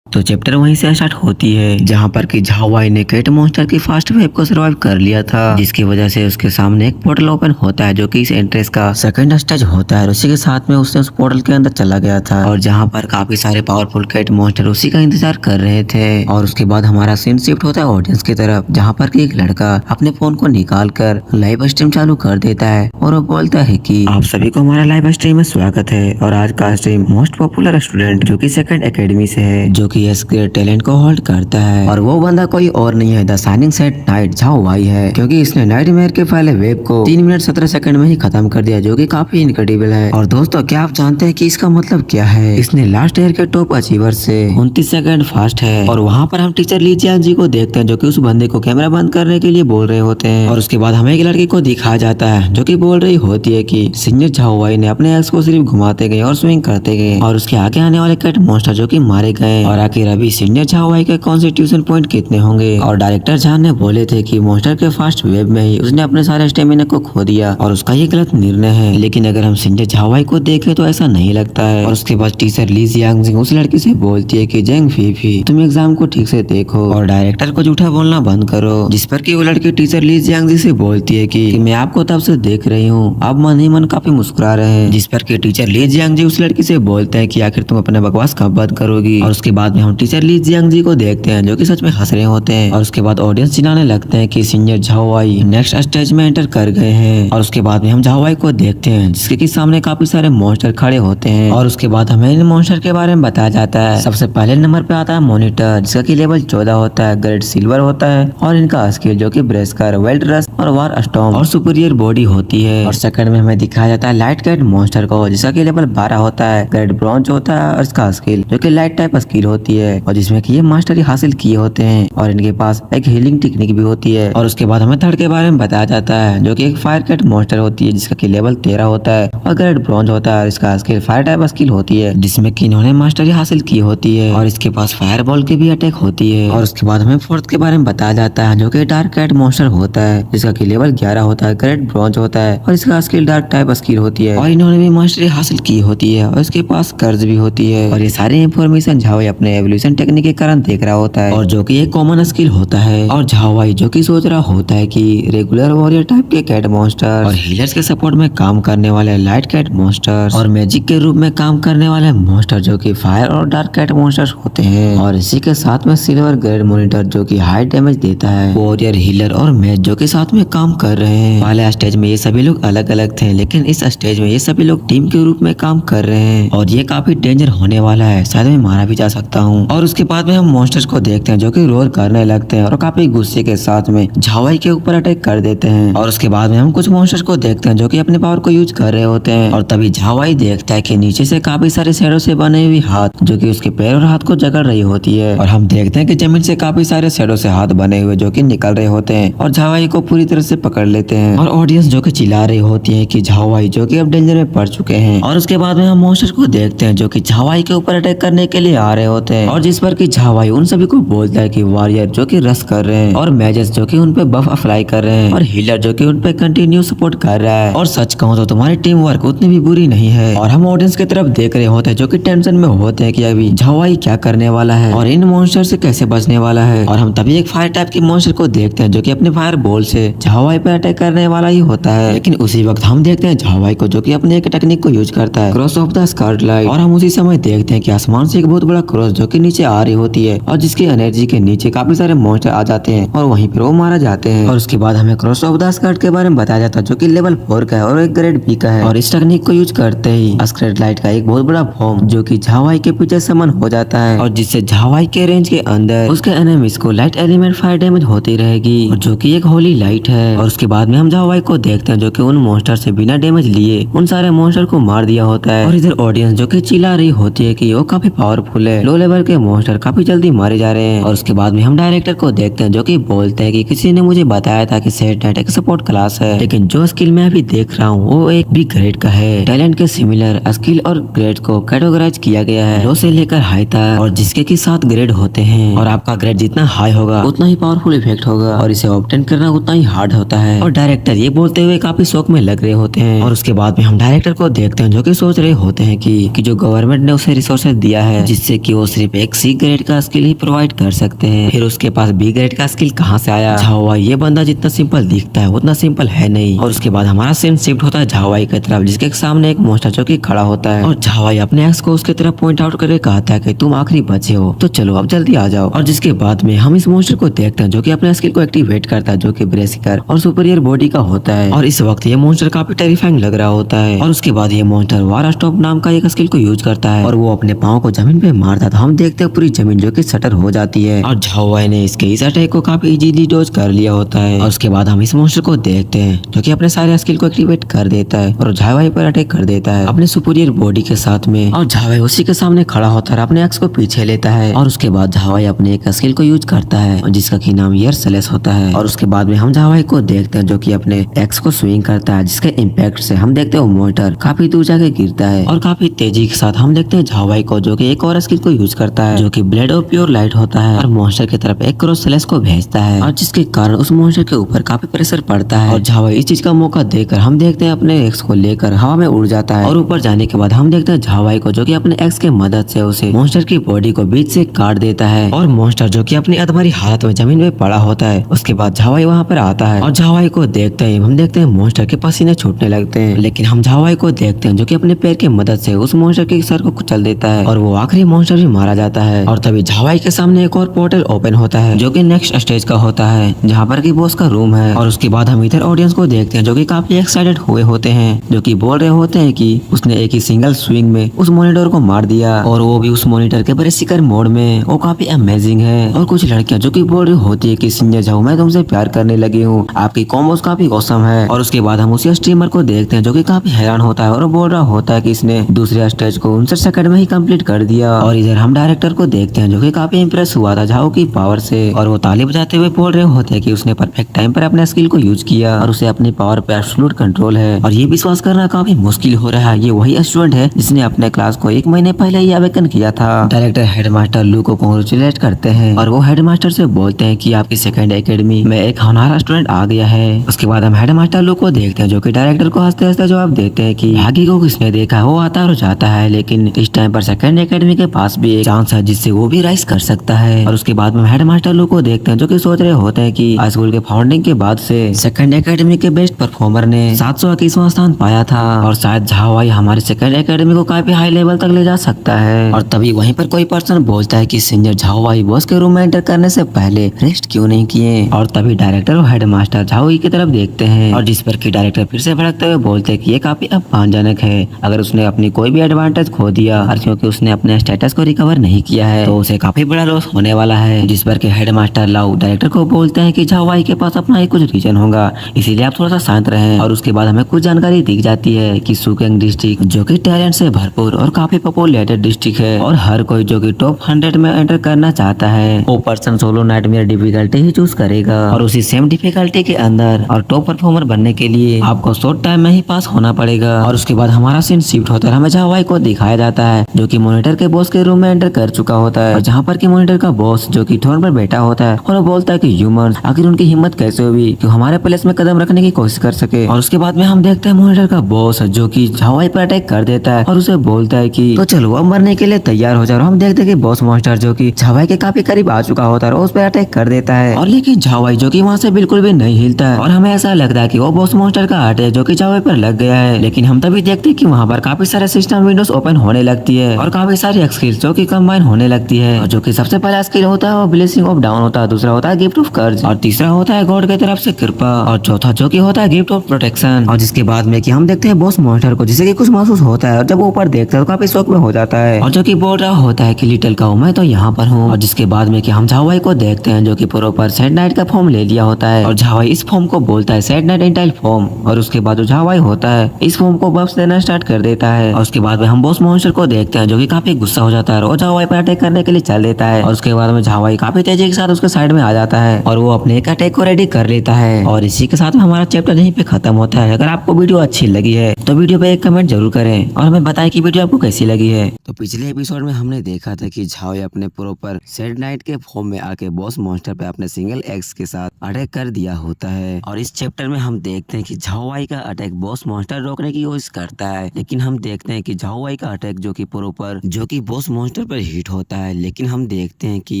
तो चैप्टर वहीं से स्टार्ट होती है जहाँ पर कि झाओवाई ने कैट मॉन्स्टर की फास्ट वेव को सर्वाइव कर लिया था जिसकी वजह से उसके सामने एक पोर्टल ओपन होता है जो कि इस एंट्रेंस का सेकंड स्टेज होता है। उसी के साथ में उसने उस पोर्टल के अंदर चला गया था और जहाँ पर काफी सारे पावरफुल कैट मॉन्स्टर उसी का इंतजार कर रहे थे। और उसके बाद हमारा सीन शिफ्ट होता है ऑडियंस की तरफ जहाँ पर की एक लड़का अपने फोन को निकाल कर लाइव स्ट्रीम चालू कर देता है और वो बोलता है कि आप सभी को हमारा लाइव स्ट्रीम में स्वागत है और आज का स्ट्रीम मोस्ट पॉपुलर स्टूडेंट जो की सेकंड एकेडमी से है जो की टैलेंट को होल्ड करता है और वो बंदा कोई और नहीं है द शाइनिंग सेट नाइट झाओवाई है क्योंकि इसने नाइटमेयर के पहले वेव को 3 मिनट 17 सेकंड में ही खत्म कर दिया जो कि काफी इनक्रेडिबल है। और दोस्तों क्या आप जानते हैं कि इसका मतलब क्या है? इसने लास्ट ईयर के टॉप अचीवर से 29 सेकंड फास्ट है। और वहाँ पर हम टीचर ली जियांगजी को देखते हैं जो कि उस बंदे को कैमरा बंद करने के लिए बोल रहे होते हैं और उसके बाद हमें एक लड़की को दिखाया जाता है जो कि बोल रही होती है कि सीनियर झाओवाई ने अपने एक्स को सिर्फ घुमाते गए और स्विंग करते गए और उसके आगे आने वाले कैट मॉन्स्टर जो कि मारे गए और आखिर अभी सीनियर झाओवाई के कॉन्स्टिट्यूशन पॉइंट कितने होंगे। और डायरेक्टर जान ने बोले थे कि मॉन्स्टर के फास्ट वेव में ही उसने अपने सारे स्टेमिना को खो दिया और उसका ये गलत निर्णय है। लेकिन अगर हम सीनियर झाओवाई को देखें तो ऐसा नहीं लगता है। और उसके बाद टीचर ली जियांगजी उस लड़की से बोलती है कि जेंग फीफी तुम एग्जाम को ठीक से देखो और डायरेक्टर को झूठा बोलना बंद करो। जिस पर कि वो लड़की टीचर ली जियांगजी से बोलती है कि मैं आपको तब से देख रही हूँ, आप मन ही मन काफी मुस्कुरा रहे हैं। जिस पर कि टीचर ली जियांगजी उस लड़की से बोलते हैं कि आखिर तुम अपने बकवास कब बंद करोगी। और उसके बाद में हम टीचर ली जियांग जी को देखते हैं जो कि सच में हंस रहे होते हैं और उसके बाद ऑडियंस चिल्लाने लगते हैं कि सीनियर झाओवाई नेक्स्ट स्टेज में एंटर कर गए हैं। और उसके बाद में हम झाओवाई को देखते हैं जिसके कि सामने काफी सारे मॉन्स्टर खड़े होते हैं और उसके बाद हमें इन मॉन्स्टर के बारे में बताया जाता है। सबसे पहले नंबर पे आता है मॉनिटर जिसका कि लेवल 14 होता है, ग्रेड सिल्वर होता है और इनका स्किल जो कि ब्रेस्कर, वेल्ड रस और वार स्टॉर्म और सुपीरियर बॉडी होती है। और सेकंड में हमें दिखाया जाता है लाइट कैट मॉन्स्टर को जिसका कि लेवल 12 होता है, ग्रेड ब्रॉन्ज होता है और इसका स्किल जो कि लाइट टाइप स्किल होती है और जिसमें कि ये मास्टरी हासिल किए होते हैं और इनके पास एक हीलिंग टेक्निक भी होती है। और उसके बाद हमें थर्ड के बारे में बताया जाता है जो कि एक फायर कैट मॉन्स्टर होती है जिसका कि लेवल 13 होता है और ग्रेड ब्रॉन्ज होता है और इसका स्किल फायर टाइप स्किल होती है जिसमें कि इन्होंने मास्टरी हासिल की होती है और इसके पास फायर बॉल की भी अटैक होती है। और उसके बाद हमें फोर्थ के बारे में बताया जाता है जो कि डार्क कैट मॉन्स्टर होता है जिसका कि लेवल 11 होता है, ग्रेड ब्रॉन्ज होता है और इसका स्किल डार्क टाइप स्किल होती है और इन्होंने भी मास्टरी हासिल की होती है और इसके पास कर्ज भी होती है। और ये सारी इंफॉर्मेशन झाओवाई अपने एवोल्यूशन टेक्निक के कारण देख रहा होता है और जो कि एक कॉमन स्किल होता है। और झाओवाई जो कि सोच रहा होता है कि रेगुलर वॉरियर टाइप के कैट मॉन्स्टर और हीलर्स के सपोर्ट में काम करने वाले लाइट कैट मॉन्स्टर और मैजिक के रूप में काम करने वाले मॉन्स्टर जो कि फायर और डार्क कैट मॉन्स्टर होते हैं और इसी के साथ में सिल्वर ग्रेड मॉनिटर जो कि हाई डैमेज देता है, वॉरियर हीलर और मैच जो कि साथ में काम कर रहे हैं। पहले स्टेज में ये सभी लोग अलग अलग थे लेकिन इस स्टेज में ये सभी लोग टीम के रूप में काम कर रहे हैं और ये काफी डेंजर होने वाला है, शायद मैं मारा भी जा सकता हूँ। और उसके बाद में हम मॉन्स्टर्स को देखते हैं जो कि रोर करने लगते हैं और काफी गुस्से के साथ में झाओवाई के ऊपर अटैक कर देते हैं। और उसके बाद में हम कुछ मॉन्स्टर्स को देखते हैं जो कि अपने पावर को यूज कर रहे होते हैं और तभी झाओवाई देखता है कि नीचे से काफी सारे शेडो से बने हुए हाथ जो कि उसके पैर और हाथ को जकड़ रही होती है और हम देखते हैं कि जमीन से काफी सारे शेडो से हाथ बने हुए जो कि निकल रहे होते हैं और झाओवाई को पूरी तरह से पकड़ लेते हैं। और ऑडियंस जो कि चिल्ला रही होती है कि झाओवाई जो कि अब डेंजर में पड़ चुके हैं। और उसके बाद में हम मॉन्स्टर को देखते हैं जो कि झाओवाई के ऊपर अटैक करने के लिए आ रहे होते हैं और जिस पर कि झाओवाई उन सभी को बोलता है कि वॉरियर जो कि रस कर रहे हैं और मैजेस जो कि उन पे बफ अप्लाई कर रहे हैं और हीलर जो कि उन पे कंटिन्यू सपोर्ट कर रहा है। और सच कहूं तो तुम्हारी टीम वर्क उतनी भी बुरी नहीं है। और हम ऑडियंस की तरफ देख रहे होते हैं जो कि टेंशन में होते हैं कि अभी झाओवाई क्या करने वाला है और इन मॉन्स्टर से कैसे बचने वाला है। और हम तभी एक फायर टाइप की मॉन्स्टर को देखते हैं जो कि अपने फायर बॉल से झाओवाई पे अटैक करने वाला ही होता है। लेकिन उसी वक्त हम देखते हैं झाओवाई को जो कि अपने एक टेक्निक को यूज करता है, cross of the scarred light. और हम उसी समय देखते हैं कि आसमान से एक बहुत बड़ा क्रॉस जो कि नीचे आ रही होती है और जिसकी एनर्जी के नीचे काफी सारे मॉन्स्टर आ जाते हैं और वहीं पर वो मारा जाते हैं। और उसके बाद हमें क्रॉस ऑफ द स्कार्ड के बारे में बताया जाता है जो कि लेवल 4 का है और एक ग्रेड बी का है। और इस टेक्निक को यूज करते ही स्कार्ड लाइट का एक बहुत बड़ा फॉर्म जो कि झाओवाई के पीछे समन हो जाता है और जिससे झाओवाई के रेंज के अंदर उसके एनिमीज को लाइट एलिमेंट फायर डैमेज होती रहेगी और जो कि एक होली लाइट है। और उसके बाद में हम झाओवाई को देखते हैं जो कि उन मॉन्स्टर से बिना डैमेज लिए उन सारे मॉन्स्टर को मार दिया होता है। और इधर ऑडियंस जो कि चिल्ला रही होती है कि वो काफी पावरफुल है, लो लेवल के मॉन्स्टर काफी जल्दी मारे जा रहे हैं। और उसके बाद में हम डायरेक्टर को देखते हैं जो कि बोलते हैं कि किसी ने मुझे बताया था कि सेट नेट एक सपोर्ट क्लास है लेकिन जो स्किल मैं अभी देख रहा हूँ वो एक भी ग्रेड का है। टैलेंट के सिमिलर स्किल और ग्रेड को कैटेगराइज किया गया है, लो से लेकर हाई तक और जिसके की 7 ग्रेड होते हैं और आपका ग्रेड जितना हाई होगा उतना ही पावरफुल इफेक्ट होगा और इसे ऑब्टेन करना उतना ही हार्ड होता है। और डायरेक्टर ये बोलते हुए काफी शौक में लग रहे होते हैं। और उसके बाद में हम डायरेक्टर को देखते हैं जो कि सोच रहे होते हैं कि जो गवर्नमेंट ने उसे रिसोर्सेज दिया है जिससे कि वो सिर्फ एक सी ग्रेड का स्किल ही प्रोवाइड कर सकते हैं, फिर उसके पास बी ग्रेड का स्किल कहाँ से आया। झाओवाई ये बंदा जितना सिंपल दिखता है उतना सिंपल है नहीं। और उसके बाद हमारा सीन शिफ्ट होता है झाओवाई की तरफ जिसके सामने एक मॉन्स्टर जो कि खड़ा होता है और झाओवाई अपने एक्स को उसके तरफ पॉइंट आउट करके कहता है कि तुम आखिरी बचे हो तो चलो अब जल्दी आ जाओ। और जिसके बाद में हम इस मॉन्स्टर को देखते हैं जो कि अपने स्किल को एक्टिवेट करता है जो कि ब्रेसिकर और सुपीरियर बॉडी का होता है। और इस वक्त ये मॉन्स्टर काफी टेरिफाइंग लग रहा होता है। और उसके बाद ये मॉन्स्टर वार स्टॉप नाम का एक स्किल को यूज करता है और वो अपने पाँव को जमीन पे मारता है तो हम देखते हैं पूरी जमीन जो कि शटर हो जाती है और झाओवाई ने इसके इस अटैक को काफी इजीली डॉज कर लिया होता है। और उसके बाद हम इस मॉन्स्टर को देखते हैं जो कि अपने सारे स्किल को एक्टिवेट कर देता है और झाओवाई पर अटैक कर देता है अपने सुपीरियर बॉडी के साथ में। और झाओवाई उसी के सामने खड़ा होता है अपने एक्स को पीछे लेता है और उसके बाद झाओवाई अपने एक स्किल को यूज करता है जिसका की नाम ईयर सेलेस होता है। और उसके बाद में हम झाओवाई को देखते हैं जो कि अपने एक्स को स्विंग करता है जिसके इम्पैक्ट से हम देखते हैं वो मॉन्स्टर काफी दूर जाके गिरता है। और काफी तेजी के साथ हम देखते हैं झाओवाई को जो कि एक और स्किल को यूज करता है जो कि ब्लेड ऑफ प्योर लाइट होता है और मॉन्स्टर की तरफ एक क्रॉस सेलेस को भेजता है और जिसके कारण उस मॉन्स्टर के ऊपर काफी प्रेशर पड़ता है। और झाओवाई इस चीज का मौका देकर हम देखते हैं अपने एक्स को लेकर हवा में उड़ जाता है और ऊपर जाने के बाद हम देखते हैं झाओवाई को जो कि अपने एक्स के मदद से उसे मॉन्स्टर की बॉडी को बीच से काट देता है और मॉन्स्टर जो कि अपनी अधमरी हालत में जमीन में पड़ा होता है। उसके बाद झाओवाई वहाँ पर आता है और झाओवाई को देखते ही हम देखते हैं मॉन्स्टर के पसीने छूटने लगते हैं लेकिन हम झाओवाई को देखते हैं जो कि अपने पैर की मदद से उस मॉन्स्टर के सर को कुचल देता है और वो आखिरी मॉन्स्टर भी मारा मारा जाता है। और तभी झावाई के सामने एक और पोर्टल ओपन होता है जो कि नेक्स्ट स्टेज का होता है, जहाँ पर कि बॉस का रूम है। और उसके बाद हम इधर ऑडियंस को देखते हैं जो कि काफी एक्साइटेड हुए होते हैं, जो कि बोल रहे होते हैं कि उसने एक ही सिंगल स्विंग में उस मॉनिटर को मार दिया, और वो भी उस मॉनिटर के बरेसिकर मोड में। वो काफी अमेजिंग है। और कुछ लड़कियां जो कि बोल रही होती है कि सिंजर झाओ मैं तुमसे प्यार करने लगी हूँ, आपकी कॉम्बोस काफी औसम है। और उसके बाद हम उसी स्ट्रीमर को देखते हैं जो कि काफी हैरान होता है और बोल रहा होता है कि इसने दूसरे स्टेज को 59 सेकंड में ही कंप्लीट कर दिया। और इधर हम डायरेक्टर को देखते हैं जो कि काफी इंप्रेस हुआ था झाओ की पावर से, और वो ताली बजाते हुए बोल रहे होते हैं कि उसने परफेक्ट टाइम पर अपने स्किल को यूज किया और उसे अपनी पावर पे एब्सोल्यूट कंट्रोल है। और ये विश्वास करना काफी मुश्किल हो रहा है, ये वही स्टूडेंट है जिसने अपने क्लास को 1 महीने पहले ही अवेकन किया था। डायरेक्टर हेडमास्टर लू को कांग्रेचुलेट करते हैं और वो हेडमास्टर से बोलते हैं कि आपकी सेकंड एकेडमी में एक होनहार स्टूडेंट आ गया है। उसके बाद हम हेडमास्टर लू को देखते हैं जो कि डायरेक्टर को हंसते हंसते जवाब देते हैं कि आगे को किसने देखा, वो आता और जाता है, लेकिन इस टाइम पर सेकंड एकेडमी के पास भी एक चांस है जिससे वो भी राइज कर सकता है। और उसके बाद में हेडमास्टर लू को देखते हैं जो कि सोच रहे होते हैं कि स्कूल के फाउंडिंग के बाद से सेकंड एकेडमी के बेस्ट परफॉर्मर ने 721वां स्थान पाया था, और शायद झावाई हमारे सेकंड एकेडमी को काफी हाई लेवल तक ले जा सकता है। और तभी वहीं पर कोई पर्सन बोलता है कि सिंजर झावाई बॉस के रूम में एंटर करने से पहले रेस्ट क्यों नहीं किए। और तभी डायरेक्टर और हेडमास्टर झावाई की तरफ देखते हैं, और जिस पर कि डायरेक्टर फिर से भड़कते हुए बोलते हैं कि ये काफी अपमानजनक है, अगर उसने अपनी कोई भी एडवांटेज खो दिया और क्योंकि उसने अपने स्टेटस को रिकवर नहीं किया है तो उसे काफी बड़ा लॉस होने वाला है। जिस पर कि हेडमास्टर लाउ डायरेक्टर को बोलते हैं कि झावाई के पास अपना ही कुछ रीजन होगा, इसीलिए आप थोड़ा सा शांत रहें। और उसके बाद हमें कुछ जानकारी दिख जाती है कि सुकेंग डिस्ट्रिक्ट जो कि टैलेंट से भरपूर और काफी पॉपुलेटेड डिस्ट्रिक्ट है, और हर कोई जो कि टॉप 100 में एंटर करना चाहता है वो पर्सन सोलो नाइटमेयर डिफिकल्टी ही चूज करेगा। और उसी सेम डिफिकल्टी के अंदर और टॉप परफॉर्मर बनने के लिए आपको शॉर्ट टाइम में ही पास होना पड़ेगा। और उसके बाद हमारा सीन शिफ्ट होता है, हमें झावाई को दिखाया जाता है जो कि मॉनिटर के बॉस के रूम में एंटर कर चुका होता है, और जहाँ पर कि मॉनिटर का बॉस जो कि थ्रोन पर बैठा होता है और वो बोलता है कि ह्यूमन आखिर उनकी हिम्मत कैसे हुई कि हमारे प्लेस में कदम रखने की कोशिश कर सके। और उसके बाद में हम देखते हैं मॉनिटर का बॉस जो कि झावाई पर अटैक कर देता है और उसे बोलता है कि तो चलो अब मरने के लिए तैयार हो जाओ। हम देखते हैं कि बॉस मॉन्स्टर जो कि झावाई के काफी करीब आ चुका होता है और उस पर अटैक कर देता है, और लेकिन झावाई जो कि वहाँ से बिल्कुल भी नहीं हिलता है, और हमें ऐसा लगता है कि वो बॉस मॉन्स्टर का अटैक जो कि झावाई पर लग गया है। लेकिन हम तभी देखते हैं कि वहाँ पर काफी सारे सिस्टम विंडोज ओपन होने लगती है और काफी सारी स्किल्स जो कि कंबाइन होने लगती है, और जो कि सबसे पहला स्किल होता है वो ब्लेसिंग ऑफ डाउन होता है, दूसरा होता है गिफ्ट ऑफ कर्ज, और तीसरा होता है गॉड की तरफ से कृपा, और चौथा जो कि होता है गिफ्ट ऑफ प्रोटेक्शन। और जिसके बाद में कि हम देखते हैं बॉस मॉन्स्टर को जिसे कि कुछ महसूस होता है, और जब वो ऊपर देखता है तो काफी शौक में हो जाता है, और जो कि बोल रहा होता है कि लिटिल काऊ मैं तो यहाँ पर हूँ। और जिसके बाद में कि हम झावाई को देखते हैं जो कि प्रॉपर सैड नाइट का फॉर्म ले लिया होता है, और झावाई इस फॉर्म को बोलता है सैड नाइट एंटाइल फॉर्म। और उसके बाद जो झावाई होता है इस फॉर्म को बफ्स देना स्टार्ट कर देता है, और उसके बाद में हम बॉस मॉन्स्टर को देखते हैं जो कि काफी गुस्सा हो जाता है और झावाई पर अटैक करने के लिए चल देता है। और उसके बाद में झावाई काफी तेजी के साथ उसके साइड में आ जाता है और वो अपने एक अटैक को रेडी कर लेता है। और इसी के साथ में हमारा चैप्टर यहीं पे खत्म होता है। अगर आपको वीडियो अच्छी लगी है तो वीडियो पे एक कमेंट जरूर करें और हमें बताएं कि वीडियो आपको कैसी लगी है। तो पिछले एपिसोड में हमने देखा था कि झावाई अपने प्रॉपर सैड नाइट के फॉर्म में आके बॉस मॉन्स्टर पे अपने सिंगल एक्स के साथ अटैक कर दिया होता है, और इस चैप्टर में हम देखते हैं कि झावाई का अटैक बॉस मॉन्स्टर रोकने की कोशिश करता है, लेकिन हम देखते हैं कि झावाई का अटैक जो कि प्रॉपर जो कि बॉस मॉन्स्टर पर हिट होता है, लेकिन हम देखते हैं कि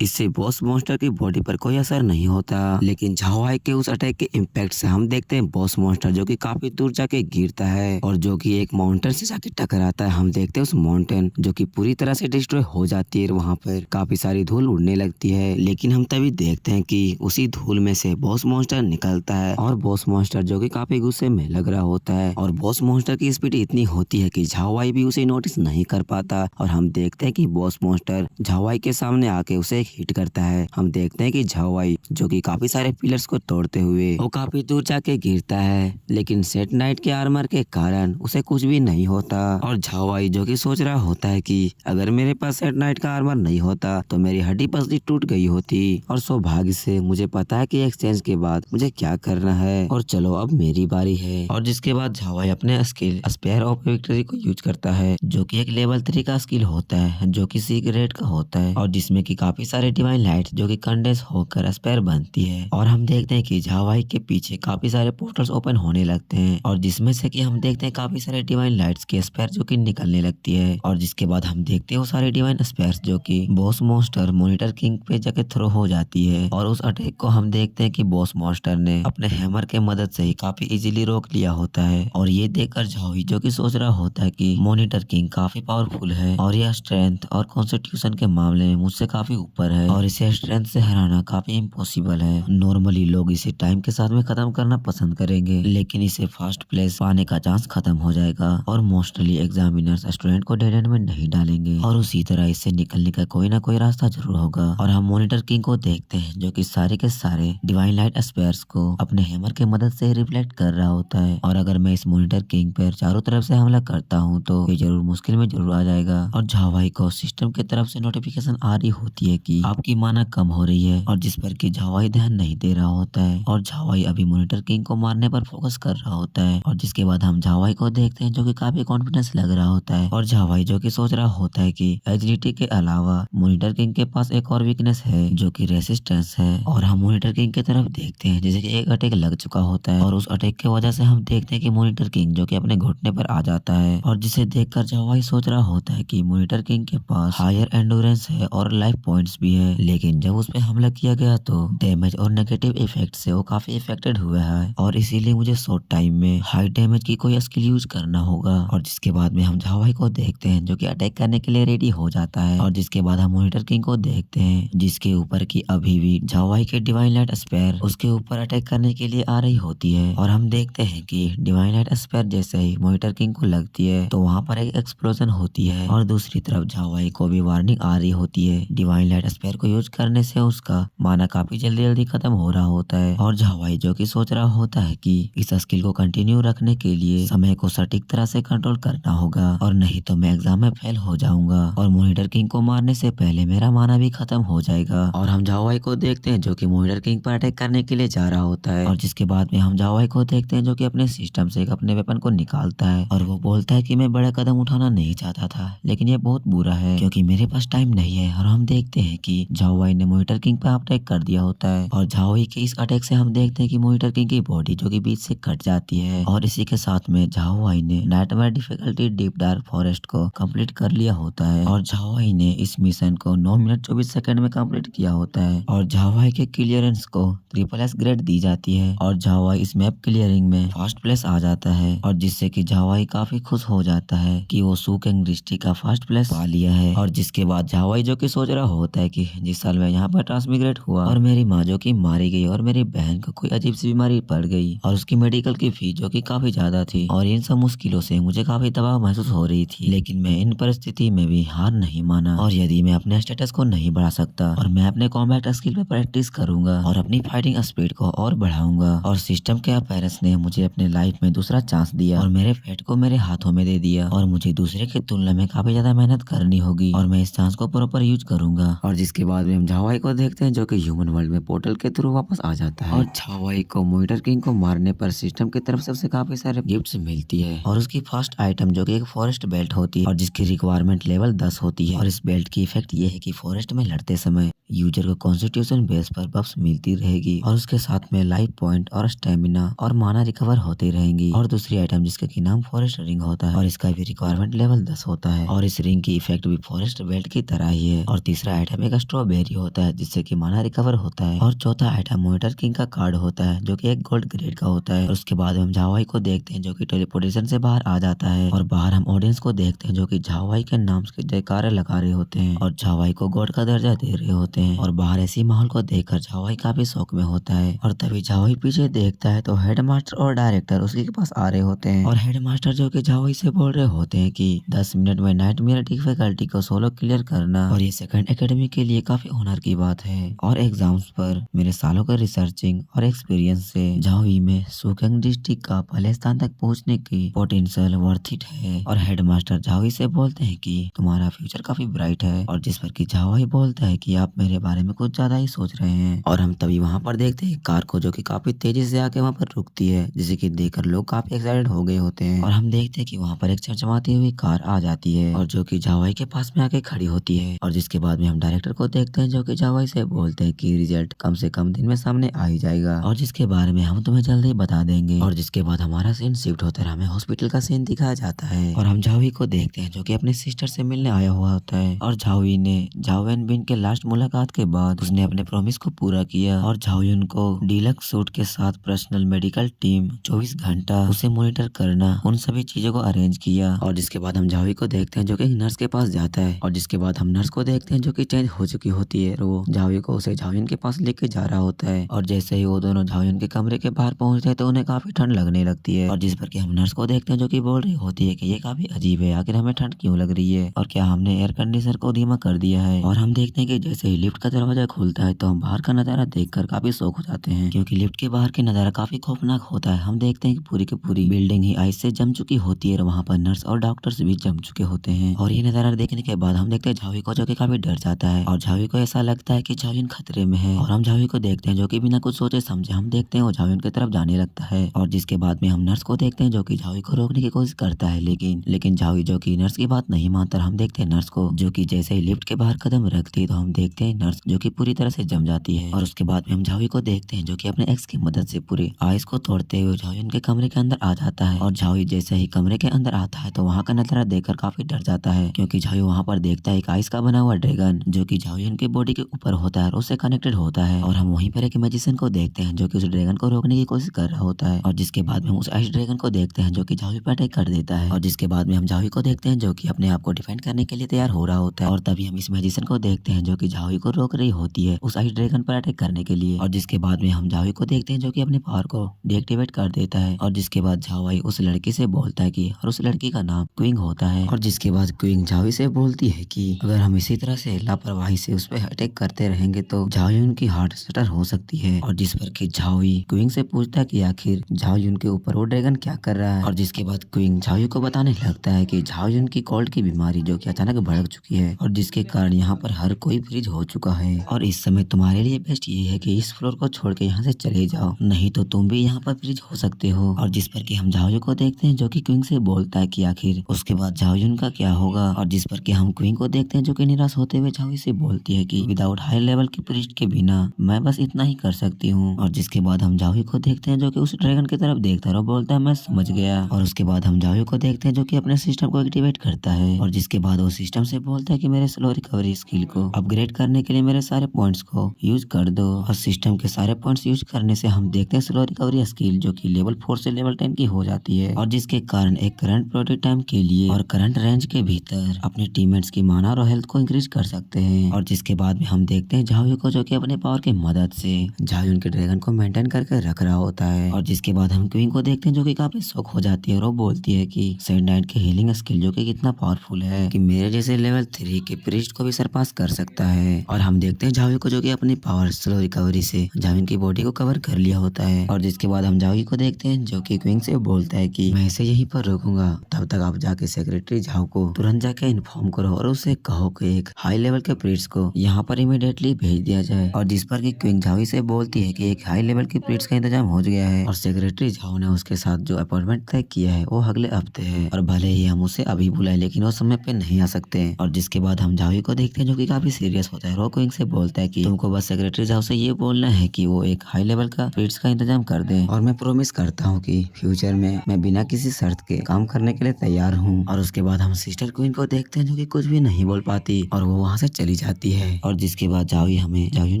इससे बॉस मॉन्स्टर की बॉडी पर कोई असर नहीं होता। लेकिन झावाई के उस अटैक के इम्पैक्ट से हम देखते हैं बॉस मॉन्स्टर जो कि काफी दूर जाके गिरता है और जो कि एक माउंटेन से जाके टकराता है। हम देखते हैं उस माउंटेन जो कि पूरी तरह से डिस्ट्रॉय हो जाती है, वहाँ पर काफी सारी धूल उड़ने लगती है। लेकिन हम तभी देखते हैं कि उसी धूल में से बॉस मॉन्स्टर निकलता है, और बॉस मॉन्स्टर जो कि काफी गुस्से में लग रहा होता है, और बॉस मॉन्स्टर की स्पीड इतनी होती है कि झावाई भी उसे नोटिस नहीं कर पाता। और हम देखते हैं कि बॉस मॉन्स्टर झावाई के सामने आके उसे एक हिट करता है। हम देखते हैं कि झावाई जो कि काफी सारे पिलर्स को तोड़ते हुए वो काफी दूर जाके गिरता है, लेकिन सेट नाइट के आर्मर के कारण उसे कुछ भी नहीं होता। और झावाई जो कि सोच रहा होता है कि अगर मेरे पास सेट नाइट का आर्मर नहीं होता तो मेरी हड्डी पसली टूट गई होती, और सौभाग्य से मुझे पता है कि एक्सचेंज के बाद मुझे क्या करना है, और चलो अब मेरी बारी है। और जिसके बाद झावाई अपने स्किल स्पेयर ऑफ विक्ट्री को यूज करता है जो कि एक लेवल 3 का स्किल होता है जो कि सी ग्रेड का होता है, और जिसमें कि काफी सारे डिवाइन लाइट जो कि कंडेंस होकर स्पेयर बनती है। और हम देखते हैं कि झावाई के पीछे काफी सारे पोर्टल्स ओपन होने लगते हैं, और जिसमें से कि हम देखते हैं काफी सारे डिवाइन लाइट्स के स्पेयर जो कि निकलने लगती है। और जिसके बाद हम देखते हैं वो सारे डिवाइन स्पेयर्स जो कि बॉस मॉन्स्टर मॉनिटर किंग पे जाके थ्रो हो जाती है, और उस अटैक को हम देखते हैं कि बॉस मॉन्स्टर ने अपने हैमर के मदद से ही काफी इजीली रोक लिया होता है। और ये देखकर झावाई जो कि सोच रहा होता है कि मॉनिटर किंग काफी पावरफुल है और यह स्ट्रेंथ और कॉन्स्टिट्यूशन के मामले में मुझसे काफी ऊपर है और इसे स्ट्रेंथ से हराना काफी इम्पॉसिबल है। नॉर्मली लोग इसे टाइम के साथ में खत्म करना पसंद करेंगे, लेकिन इसे फर्स्ट प्लेस पाने का चांस खत्म हो जाएगा और मोस्टली एग्जामिनर्स स्टूडेंट को डेड एंड में नहीं डालेंगे और उसी तरह इससे निकलने का कोई ना कोई रास्ता जरूर होगा। और हम मॉनिटर किंग को देखते हैं जो कि सारे के सारे डिवाइन लाइट स्पेयर्स को अपने हैमर के मदद से रिफ्लेक्ट कर रहा होता है। और अगर मैं इस मॉनिटर किंग पर चारों तरफ से हमला करता हूँ तो ये जरूर मुश्किल में जरूर आ जाएगा। और झावाई को सिस्टम की तरफ से नोटिफिकेशन आ रही होती है कि आपकी माना कम हो रही है और जिस पर कि झावाई ध्यान नहीं दे रहा होता है और झावाई अभी मॉनिटर किंग को मारने पर फोकस कर रहा होता है। और जिसके बाद हम झावाई को देखते हैं जो कि काफी कॉन्फिडेंस लग रहा होता है और झावाई जो कि सोच रहा होता है कि एजिलिटी के अलावा मॉनिटर किंग के पास एक और वीकनेस है जो कि रेसिस्टेंस है। और हम मॉनिटर किंग की तरफ देखते हैं जैसे कि एक अटैक लग चुका होता है और उस अटैक की वजह से हम देखते हैं कि मॉनिटर किंग जो कि अपने घुटने पर आ जाता है और जिसे देखकर झावाई सोच रहा होता है कि मॉनिटर किंग के पास हायर एंडोरेंस है और लाइफ पॉइंट्स भी है, लेकिन जब उस पर हमला किया गया तो डैमेज और नेगेटिव इफेक्ट से वो काफी इफेक्टेड हुआ है और इसीलिए मुझे शॉर्ट टाइम में हाई डैमेज की कोई स्किल यूज करना होगा। और जिसके बाद में हम झावाई को देखते हैं जो कि अटैक करने के लिए रेडी हो जाता है और जिसके बाद हम मॉनिटर किंग को देखते हैं जिसके ऊपर की अभी भी झावाई के डिवाइन लाइट स्पेयर उसके ऊपर अटैक करने के लिए आ रही होती है। और हम देखते हैं कि डिवाइन लाइट स्पेयर जैसे ही मॉनिटर किंग को लगती है तो वहाँ पर एक एक्सप्लोजन होती है और दूसरी तरफ झावाई को भी वार्निंग आ रही होती है। डिवाइन लाइट स्पेयर को यूज करने से उसका माना काफी जल्दी जल्दी खत्म हो रहा होता है और झावाई जो कि सोच रहा होता है कि इस स्किल को कंटिन्यू रखने के लिए समय को सटीक तरह से कंट्रोल करना होगा और नहीं तो मैं एग्जाम में फेल हो जाऊंगा और मॉनिटर किंग को मारने से पहले मेरा माना भी खत्म हो जाएगा। और हम झावाई को देखते हैं जो कि मॉनिटर किंग पर अटैक करने के लिए जा रहा होता है और जिसके बाद में हम झावाई को देखते हैं जो कि अपने सिस्टम से अपने वेपन को निकालता है और वो बोलता है कि मैं बड़ा कदम उठाना नहीं चाहता था लेकिन ये बहुत बुरा है क्योंकि मेरे पास टाइम नहीं है। और हम देखते हैं कि झावाई ने मॉनिटर किंग पर अटैक कर दिया होता है और झावाई के इस अटैक से हम देखते हैं कि मॉनिटर किंग की बॉडी जो कि बीच से कट जाती है और इसी के साथ में झावाई ने nightmare difficulty deep dark forest को कंप्लीट कर लिया होता है और झावाई ने इस मिशन को 9 मिनट 24 सेकंड में कंप्लीट किया होता है और झावाई के क्लियरेंस को SSS ग्रेड दी जाती है और झावाई इस मैप क्लियरिंग में फर्स्ट प्लेस आ जाता है और जिससे कि झावाई काफी खुश हो जाता है कि वो सुकेंग डिस्ट्रिक्ट का फर्स्ट प्लेस पा लिया है। और जिसके बाद झावाई जो कि सोच रहा होता है कि जिस साल मैं यहाँ पर ट्रांसमिग्रेट हुआ और मेरी माँ जो कि मारी गई और मेरी बहन को कोई अजीब सी बीमारी पड़ गई और उसकी मेडिकल की फीस जो कि काफी ज्यादा थी और इन सब मुश्किलों से मुझे काफी दबाव महसूस हो रही थी, लेकिन मैं इन परिस्थिति में भी हार नहीं माना और यदि मैं अपने स्टेटस को नहीं बढ़ा सकता और मैं अपने कॉम्बैट स्किल पे प्रैक्टिस करूंगा और अपनी फाइटिंग स्पीड को और बढ़ाऊंगा। और सिस्टम के पेरेंट्स ने मुझे अपने लाइफ में दूसरा चांस दिया और मेरे फेट को मेरे हाथों में दे दिया और मुझे दूसरे की तुलना में काफी ज्यादा मेहनत करनी होगी और मैं इस चांस को प्रॉपर यूज करूंगा। और जिसके बाद में हम झावाई को देखते हैं जो कि ह्यूमन वर्ल्ड में पोर्टल के थ्रू वापस आ जाता है और झावाई को मॉनिटर किंग को मारने पर सिस्टम की तरफ से उसे काफी सारे गिफ्ट्स मिलती है और उसकी फर्स्ट आइटम जो कि एक फॉरेस्ट बेल्ट होती है और जिसकी रिक्वायरमेंट लेवल 10 होती है। और इस बेल्ट की इफेक्ट ये है कि फॉरेस्ट में लड़ते समय यूजर को कॉन्स्टिट्यूशन बेस पर बफ्स मिलती रहेगी और उसके साथ में लाइफ पॉइंट और स्टेमिना और माना रिकवर होते रहेंगी। और दूसरी आइटम जिसका की नाम फॉरेस्ट रिंग होता है और इसका भी रिक्वायरमेंट लेवल 10 होता है और इस रिंग की इफेक्ट भी फॉरेस्ट बेल्ट की तरह ही है। और तीसरा आइटम एक स्ट्रॉबेरी होता है जिससे कि माना रिकवर होता है। और चौथा आइटम मॉनिटर किंग का कार्ड होता है जो कि एक गोल्ड ग्रेड का होता है। और उसके बाद हम झावाई को देखते हैं जो कि टेलीपोर्टेशन से बाहर आ जाता है और बाहर हम ऑडियंस को देखते हैं जो कि झावाई के नाम के जयकारे लगा रहे होते हैं और झावाई को गॉड का दर्जा दे रहे होते हैं। और बाहर ऐसी माहौल को देखकर झावाई काफी शौक में होता है और तभी झावाई पीछे देखता है तो हेडमास्टर और डायरेक्टर उसके पास आ रहे होते हैं और हेडमास्टर जो कि झावाई से बोल रहे होते हैं कि 10 मिनट में नाइटमेयर डिफिकल्टी को सोलो क्लियर करना और ये सेकंड एकेडमी के लिए काफी ऑनर की बात है। और एग्जाम्स पर मेरे सालों का रिसर्चिंग और एक्सपीरियंस से झावाई में सुकेंग डिस्ट्रिक्ट का पहले स्थान तक पहुंचने की पोटेंशियल वर्थ इट है। और हेडमास्टर झावाई से बोलते हैं कि तुम्हारा फ्यूचर काफी ब्राइट है और जिस पर कि झावाई बोलता है कि आप मेरे बारे में कुछ ज्यादा ही सोच रहे हैं। और हम तभी वहां पर देखते हैं कार को जो कि काफी तेजी से आके वहां पर रुकती है जिसे कि देखकर लोग काफी एक्साइटेड हो गए होते हैं। और हम देखते हैं कि वहां पर एक चमचमाती हुई कार आ जाती है और जो कि झावाई के पास में आके खड़ी होती है। और जिसके बाद में हम डायरेक्टर को देखते हैं जो कि झावाई से बोलते हैं कि रिजल्ट कम से कम दिन में सामने आ ही जाएगा और जिसके बारे में हम तुम्हें जल्द ही बता देंगे। और जिसके बाद हमारा सीन शिफ्ट होता है, हमें हॉस्पिटल का सीन दिखाया जाता है और हम झावी को देखते हैं जो कि अपने सिस्टर से मिलने आया हुआ होता है। और झावी ने झाओ एंड बिन के लास्ट मुलाकात मुलाकात के बाद उसने अपने प्रॉमिस को पूरा किया और झाओयुन को डीलक्स सूट के साथ पर्सनल मेडिकल टीम 24 घंटा उसे मॉनिटर करना, उन सभी चीजों को अरेंज किया। और जिसके बाद हम झाओई को देखते हैं जो कि एक नर्स के पास जाता है और जिसके बाद हम नर्स को देखते हैं जो कि चेंज हो चुकी होती है और वो झाओई को उसे झाओयुन के पास लेके जा रहा होता है। और जैसे ही वो दोनों झाओयुन के कमरे के बाहर पहुंचते हैं तो उन्हें काफी ठंड लगने लगती है और जिस पर कि हम नर्स को देखते हैं जो कि बोल रही होती है कि ये काफी अजीब है, आखिर हमें ठंड क्यों लग रही है और क्या हमने एयर कंडीशनर को धीमा कर दिया है। और हम देखते हैं कि जैसे ही लिफ्ट का दरवाजा खुलता है तो हम बाहर का नजारा देखकर काफी शौक हो जाते हैं क्योंकि लिफ्ट के बाहर के नजारा काफी खौफनाक होता है। हम देखते हैं कि पूरी बिल्डिंग ही आइस से जम चुकी होती है और वहाँ पर नर्स और डॉक्टर्स भी जम चुके होते हैं। और ये नजारा देखने के बाद हम देखते हैं झाओई को जो कि काफी डर जाता है और झाओई को ऐसा लगता है कि झाओयुन खतरे में है। और हम झाओई को देखते हैं जो कि बिना कुछ सोचे समझे हम देखते हैं वो झाओयुन की तरफ जाने लगता है। और जिसके बाद में हम नर्स को देखते हैं जो कि झाओई को रोकने की कोशिश करता है लेकिन झाओई जो कि नर्स की बात नहीं मानता। हम देखते हैं नर्स को जो कि जैसे ही लिफ्ट के बाहर कदम रखती है तो हम देखते हैं नर्स जो कि पूरी तरह से जम जाती है। और उसके बाद में हम झाओई को देखते हैं जो कि अपने एक्स की मदद से पूरे आइस को तोड़ते हुए झाओयुन के कमरे के अंदर आ जाता है। और झाओई जैसे ही कमरे के अंदर आता है तो वहाँ का नजारा देखकर काफी डर जाता है क्योंकि झाओई वहाँ पर देखता है एक आइस का बना हुआ ड्रैगन जो कि झाओयुन के बॉडी के ऊपर होता है और उससे कनेक्टेड होता है। और हम वहीं पर एक मैजिशियन को देखते हैं जो कि उस ड्रैगन को रोकने की कोशिश कर रहा होता है। और जिसके बाद में हम उस आइस ड्रैगन को देखते हैं जो कि झाओई पर अटैक कर देता है। और जिसके बाद में हम झाओई को देखते हैं जो कि अपने आप को डिफेंड करने के लिए तैयार हो रहा होता है। और तभी हम इस मैजिशियन को देखते हैं जो कि झाओई को रोक रही होती है उस आइस ड्रैगन पर अटैक करने के लिए। और जिसके बाद में हम झाओई को देखते हैं जो कि अपने पावर को डीएक्टिवेट कर देता है। और जिसके बाद झाओई उस लड़की से बोलता है कि और उस लड़की का नाम क्विंग होता है। और जिसके बाद क्विंग झाओई से बोलती है कि अगर हम इसी तरह से लापरवाही से उस पर अटैक करते रहेंगे तो झाओयुन की हार्ट स्टटर हो सकती है। और जिस पर कि झाओई क्विंग से पूछता है कि आखिर झाओयुन के ऊपर वो ड्रैगन क्या कर रहा है। और जिसके बाद क्विंग झाओई को बताने लगता है कि झाओयुन की कोल्ड की बीमारी जो कि अचानक भड़क चुकी है और जिसके कारण यहाँ पर हर कोई फ्रीज हो चुका है और इस समय तुम्हारे लिए बेस्ट ये है कि इस फ्लोर को छोड़ के यहाँ से चले जाओ, नहीं तो तुम भी यहाँ पर फ्रीज हो सकते हो। और जिस पर कि हम झाओयुन को देखते हैं जो कि क्विंग से बोलता है कि आखिर उसके बाद झाओयुन का क्या होगा। और जिस पर कि हम क्विंग को देखते हैं जो कि निराश होते हुए झाओई से बोलती है कि विदाउट हाई लेवल की प्रीस्ट के बिना मैं बस इतना ही कर सकती हूँ। और जिसके बाद हम झाओई को देखते हैं जो कि उस ड्रैगन की तरफ देखता है और बोलता है मैं समझ गया। और उसके बाद हम झाओई को देखते हैं जो कि अपने सिस्टम को एक्टिवेट करता है और जिसके बाद वो सिस्टम से बोलता है कि मेरे स्लो रिकवरी स्किल को अपग्रेड करने के लिए मेरे सारे पॉइंट्स को यूज कर दो। और सिस्टम के सारे पॉइंट्स यूज करने से हम देखते हैं स्लो रिकवरी स्किल जो कि लेवल 4 से लेवल 10 की हो जाती है और जिसके कारण एक करंट प्रोडक्ट टाइम के लिए और करंट रेंज के भीतर अपने टीममेट्स की माना और हेल्थ को इंक्रीज कर सकते हैं। और जिसके बाद में हम देखते हैं झाओई को जो कि अपने पावर की मदद से झाओयुन के ड्रैगन को मेंटेन करके रख रहा होता है। और जिसके बाद हम क्वीन को देखते हैं जो कि काफी शौक हो जाती है और वो बोलती है कि सेड नाइट के हीलिंग स्किल जो कि कितना पावरफुल है कि मेरे जैसे लेवल 3 के प्रीस्ट को भी सरपास कर सकता है। और हम देखते हैं झाओई को जो कि अपनी पावर स्लो रिकवरी से झाओयुन की बॉडी को कवर कर लिया होता है। और जिसके बाद हम झाओई को देखते हैं जो कि क्वीन से बोलता है कि मैं इसे यहीं पर रोकूंगा, तब तक आप जाके सेक्रेटरी झाओ को तुरंत जाके इन्फॉर्म करो और उसे कहो कि एक हाई लेवल के प्रीस्ट को यहाँ पर इमीडिएटली भेज दिया जाए। और जिस पर कि क्वीन झाओई से बोलती है कि एक हाई लेवल की प्रीस्ट का इंतजाम हो गया है और सेक्रेटरी झाओ ने उसके साथ जो अपॉइंटमेंट तय किया है वो अगले हफ्ते है और भले ही हम उसे अभी बुलाए लेकिन वो समय पे नहीं आ सकते। और जिसके बाद हम झाओई को देखते हैं जो कि काफी सीरियस होता है। वो क्वीन से बोलता है कि तुमको बस सेक्रेटरी झाओ से ये बोलना है कि वो एक हाई लेवल का प्रीस्ट का इंतजाम कर दे और मैं प्रॉमिस करता हूँ कि फ्यूचर में मैं बिना किसी शर्त के काम करने के लिए तैयार हूँ। और उसके बाद हम सिस्टर क्वीन को देखते हैं जो कि कुछ भी नहीं बोल पाती और वो वहाँ से चली जाती है। और जिसके बाद झाओई हमें झाओयुन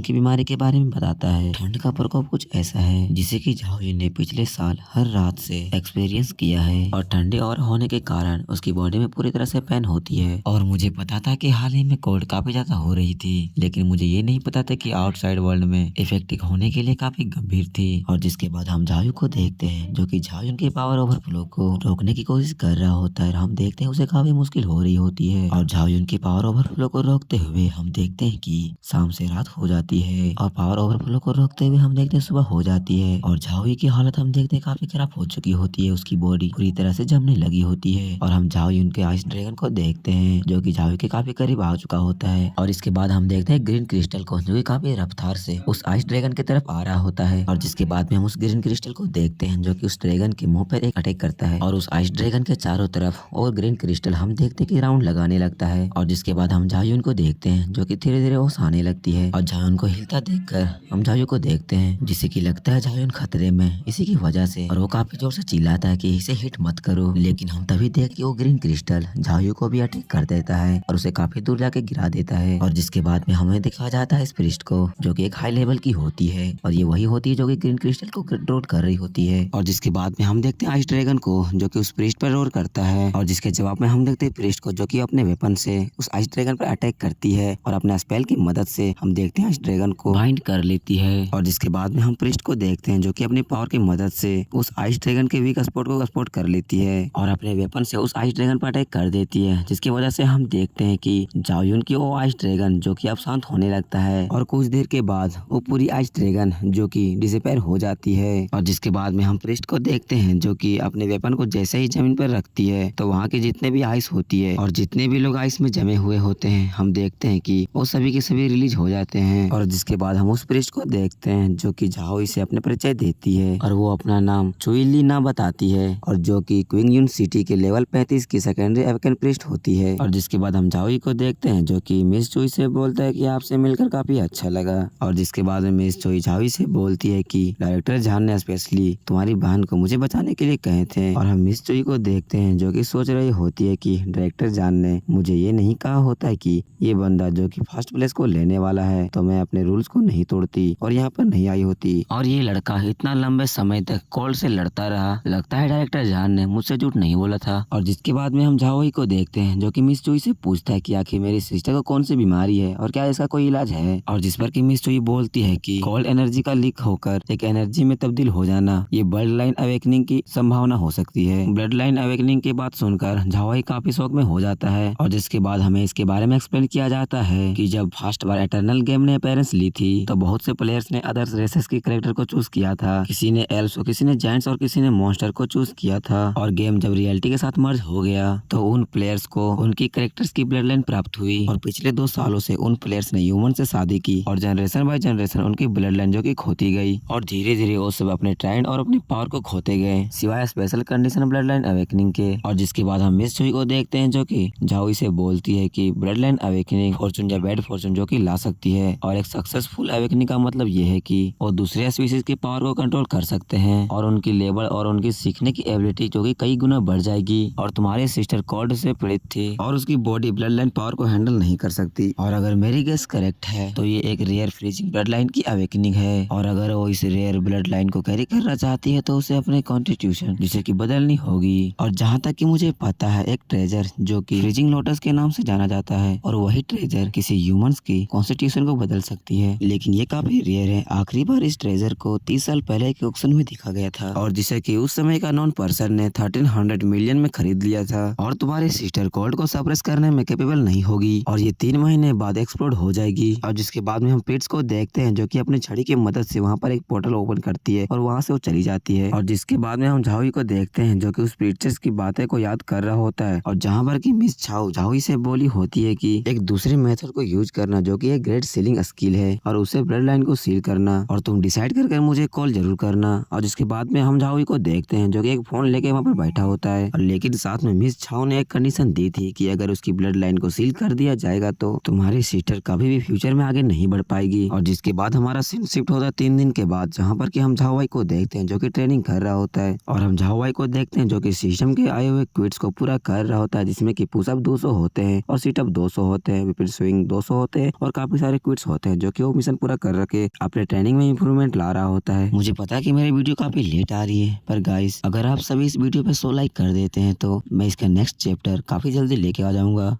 की बीमारी के बारे में बताता है। ठंड का प्रकोप कुछ ऐसा है जिसे कि झाओयुन ने पिछले साल हर रात से एक्सपीरियंस किया है और ठंडे और होने के कारण उसकी बॉडी में पूरी तरह से पेन होती है। और मुझे पता था कि हाल ही में कोल्ड काफी ज्यादा हो रही थी लेकिन मुझे ये नहीं पता था कि आउटसाइड वर्ल्ड में इफेक्टिव होने के लिए काफी गंभीर थी। और जिसके बाद हम झाओयुन को देखते हैं जो कि झाओयुन के पावर ओवरफ्लो को रोकने की कोशिश कर रहा होता है। हम देखते हैं उसे काफी मुश्किल हो रही होती है और झाओयुन की पावर ओवरफ्लो को रोकते हुए हम देखते हैं कि शाम से रात हो जाती है और पावर ओवरफ्लो को रोकते हुए हम देखते हैं सुबह हो जाती है। और झाओई की हालत हम देखते हैं काफी खराब हो चुकी होती है, उसकी बॉडी पूरी तरह से जमने लगी होती है। और हम झाओयुन के आइस ड्रैगन को देखते हैं जो कि झाओई के काफी करीब आ चुका होता है। और इसके बाद हम देखते हैं ग्रीन क्रिस्टल को जो कि काफी रफ्तार से उस आइस ड्रैगन की तरफ आ रहा होता है। और जिसके बाद में हम उस ग्रीन क्रिस्टल को देखते हैं जो कि उस ड्रैगन के मुंह पर एक अटैक करता है और उस आइस ड्रैगन के चारों तरफ और ग्रीन क्रिस्टल हम देखते हैं कि राउंड लगाने लगता है। और जिसके बाद हम झाओयुन को देखते हैं जो कि धीरे धीरे होश आने लगती है और झाओयुन को हिलता देखकर हम झाओयुन को देखते हैं जिसे कि लगता है झाओयुन खतरे में इसी की वजह से। और वो काफी जोर से चिल्लाता है कि इसे हिट मत करो लेकिन हम तभी देख कि वो ग्रीन क्रिस्टल झाओयुन को भी अटैक कर देता है और उसे काफी दूर जाके गिरा देता है। और जिसके बाद बाद में हमें दिखाया जाता है इस प्रिस्ट को, जो कि एक हाई लेवल की होती है और ये वही होती है जो कि ग्रीन क्रिस्टल को कंट्रोल कर रही होती है। और जिसके बाद में हम देखते हैं आइस ड्रैगन को, जो कि उस प्रिस्ट पर रोर करता है और जिसके जवाब में हम देखते हैं प्रिस्ट को, जो कि अपने वेपन से उस आइस ड्रैगन पर अटैक करती है और अपने स्पेल की मदद से हम देखते हैं आइस ड्रैगन को बाइंड कर लेती है। और जिसके बाद में हम प्रिस्ट को देखते हैं, जो कि अपनी पावर की मदद से उस आइस ड्रैगन के वीक स्पॉट को स्पॉट कर लेती है और अपने वेपन से उस आइस ड्रैगन पर अटैक कर देती है, जिसकी वजह से हम देखते हैं कि जाओयुन की वो आइस ड्रैगन जो कि अब शांत होने लगता है और कुछ देर के बाद वो पूरी आइस ड्रैगन जो कि डिसअपीयर हो जाती है। और जिसके बाद में हम प्रिस्ट को देखते हैं, जो कि अपने वेपन को जैसे ही जमीन पर रखती है तो वहाँ के जितने भी आइस होती है और जितने भी लोग आइस में जमे हुए होते हैं, हम देखते हैं कि वो सभी के सभी रिलीज हो जाते हैं। और जिसके बाद हम उस प्रिस्ट को देखते हैं, जो कि झाओई से अपने परिचय देती है और वो अपना नाम चुइली ना बताती है और जो कि क्विंगयुन सिटी के लेवल 35 की सेकेंडरी एवेकन प्रिस्ट होती है। और जिसके बाद हम झाओई को देखते हैं, जो कि मिस चुई से बोलता है कि आपसे मिलकर काफी अच्छा लगा। और जिसके बाद में मिस चुई झाओई से बोलती है कि डायरेक्टर जान ने स्पेशली तुम्हारी बहन को मुझे बचाने के लिए कहे थे। और हम मिस चुई को देखते हैं, जो कि सोच रही होती है कि डायरेक्टर जान ने मुझे ये नहीं कहा होता है कि ये बंदा जो कि फर्स्ट प्लेस को लेने वाला है तो मैं अपने रूल्स को नहीं तोड़ती और यहाँ पर नहीं आई होती। और ये लड़का इतना लंबे समय तक कोल्ड से लड़ता रहा, लगता है डायरेक्टर जान ने मुझसे झूठ नहीं बोला था। और जिसके बाद में हम झाओई को देखते हैं, जो कि मिस चुई से पूछता है कि आखिर मेरी सिस्टर को कौन सी बीमारी है और क्या इसका कोई इलाज है। और जिस पर कि मिस चुई बोलती है कि कोल्ड एनर्जी का लीक होकर एक एनर्जी में तब्दील हो जाना, ये ब्लड लाइन अवेकनिंग की संभावना हो सकती है। ब्लड लाइन अवेकनिंग की बात सुनकर झाओई काफी शौक में हो जाता है। और जिसके बाद हमें इसके बारे में एक्सप्लेन किया जाता है कि जब फर्स्ट बार एटर्नल गेम ने अपीयरेंस ली थी तो बहुत से प्लेयर्स ने अदर्स रेसेस के कैरेक्टर को चूज किया था। किसी ने एल्फ्स और किसी ने जायंट्स और किसी ने मॉन्स्टर को चूज किया था। और गेम जब रियलिटी के साथ मर्ज हो गया तो उन प्लेयर्स को उनकी कैरेक्टर्स की ब्लड लाइन प्राप्त हुई और पिछले 2 सालों से उन प्लेयर्स ने ह्यूमन से शादी की और जनरेशन बाय जनरेशन उनकी ब्लड लाइन जो कि खोती गई और धीरे धीरे वो सब अपने ट्रेंड और अपनी पावर को खोते गए, सिवाय special condition blood line awakening के। और जिसके बाद हम मिस चुई को देखते हैं, जो कि झाओई से बोलती है कि ब्लड लाइन अवेकनिंग फॉर्चून या बैड फॉर्चून जो कि ला सकती है और एक सक्सेसफुल अवेकनिंग का मतलब ये है कि वो दूसरे स्पीशीज की पावर को कंट्रोल कर सकते हैं और उनकी लेवल और उनकी सीखने की एबिलिटी जो कि कई गुना बढ़ जाएगी। और तुम्हारी सिस्टर कोल्ड से पीड़ित थी और उसकी बॉडी ब्लड लाइन पावर को हैंडल नहीं कर सकती। और अगर मेरी गेस करेक्ट है तो ये एक रेयर फ्रीजिंग ब्लड लाइन की अवेकनिंग है और अगर वो इस रेयर ब्लड लाइन को कैरी करना चाहती है तो उसे अपने कॉन्स्टिट्यूशन जिसे कि बदलनी होगी। और जहाँ तक कि मुझे पता है, एक ट्रेजर जो कि फ्रीजिंग लोटस के नाम से जाना जाता है और वही ट्रेजर किसी ह्यूमंस की कॉन्स्टिट्यूशन को बदल सकती है, लेकिन ये काफी रेयर है। आखिरी बार इस ट्रेजर को 30 साल पहले एक ऑक्शन में दिखा गया था और जिसे कि उस समय का नॉन पर्सन ने 1300 मिलियन में खरीद लिया था। और तुम्हारी सिस्टर कोल्ड को सप्रेस करने में कैपेबल नहीं होगी और ये 3 महीने बाद एक्सप्लोड हो जाएगी। और जिसके बाद में हम पिट्स को देखते हैं, जो कि अपनी छड़ी की मदद से वहाँ पर एक पोर्टल ओपन करती है और वहाँ से वो चली जाती है। और जिसके बाद में हम झाओई को देखते हैं, जो कि उस पिक्चर्स की बातें को याद कर रहा होता है और जहाँ पर कि मिस झाओ झाओई से बोली होती है कि एक दूसरे मेथड को यूज करना जो कि एक ग्रेट सीलिंग स्किल है और उसे ब्लड लाइन को सील करना और तुम डिसाइड कर मुझे कॉल जरूर करना। और जिसके बाद में हम झाओई को देखते हैं, जो कि एक फोन लेके वहाँ पर बैठा होता है और लेकिन साथ में मिस झाओ ने एक कंडीशन दी थी कि अगर उसकी ब्लड लाइन को सील कर दिया जाएगा तो तुम्हारी सिस्टर कभी भी फ्यूचर में आगे नहीं बढ़ पाएगी। और जिसके बाद हमारा सीन शिफ्ट होता है 3 दिन के बाद, जहाँ पर कि हम झाओई को देखते हैं जो कि ट्रेनिंग कर रहा होता है और हम झाओई को देखते हैं जो कि सिस्टम के आए हुए क्विट्स को पूरा कर रहा होता है, जिसमें कि पुशअप 200 होते हैं और सीटअप 200 होते हैं, विपिन स्विंग 200 होते हैं और काफी सारे क्विट्स होते हैं, जो कि वो मिशन पूरा कर रखे अपने ट्रेनिंग में इंप्रूवमेंट ला रहा होता है। मुझे पता है कि मेरी वीडियो काफी लेट आ रही है, पर गाइस अगर आप सभी इस वीडियो पे 100 लाइक कर देते हैं तो मैं इसका नेक्स्ट चैप्टर काफी जल्दी लेके आ जाऊंगा।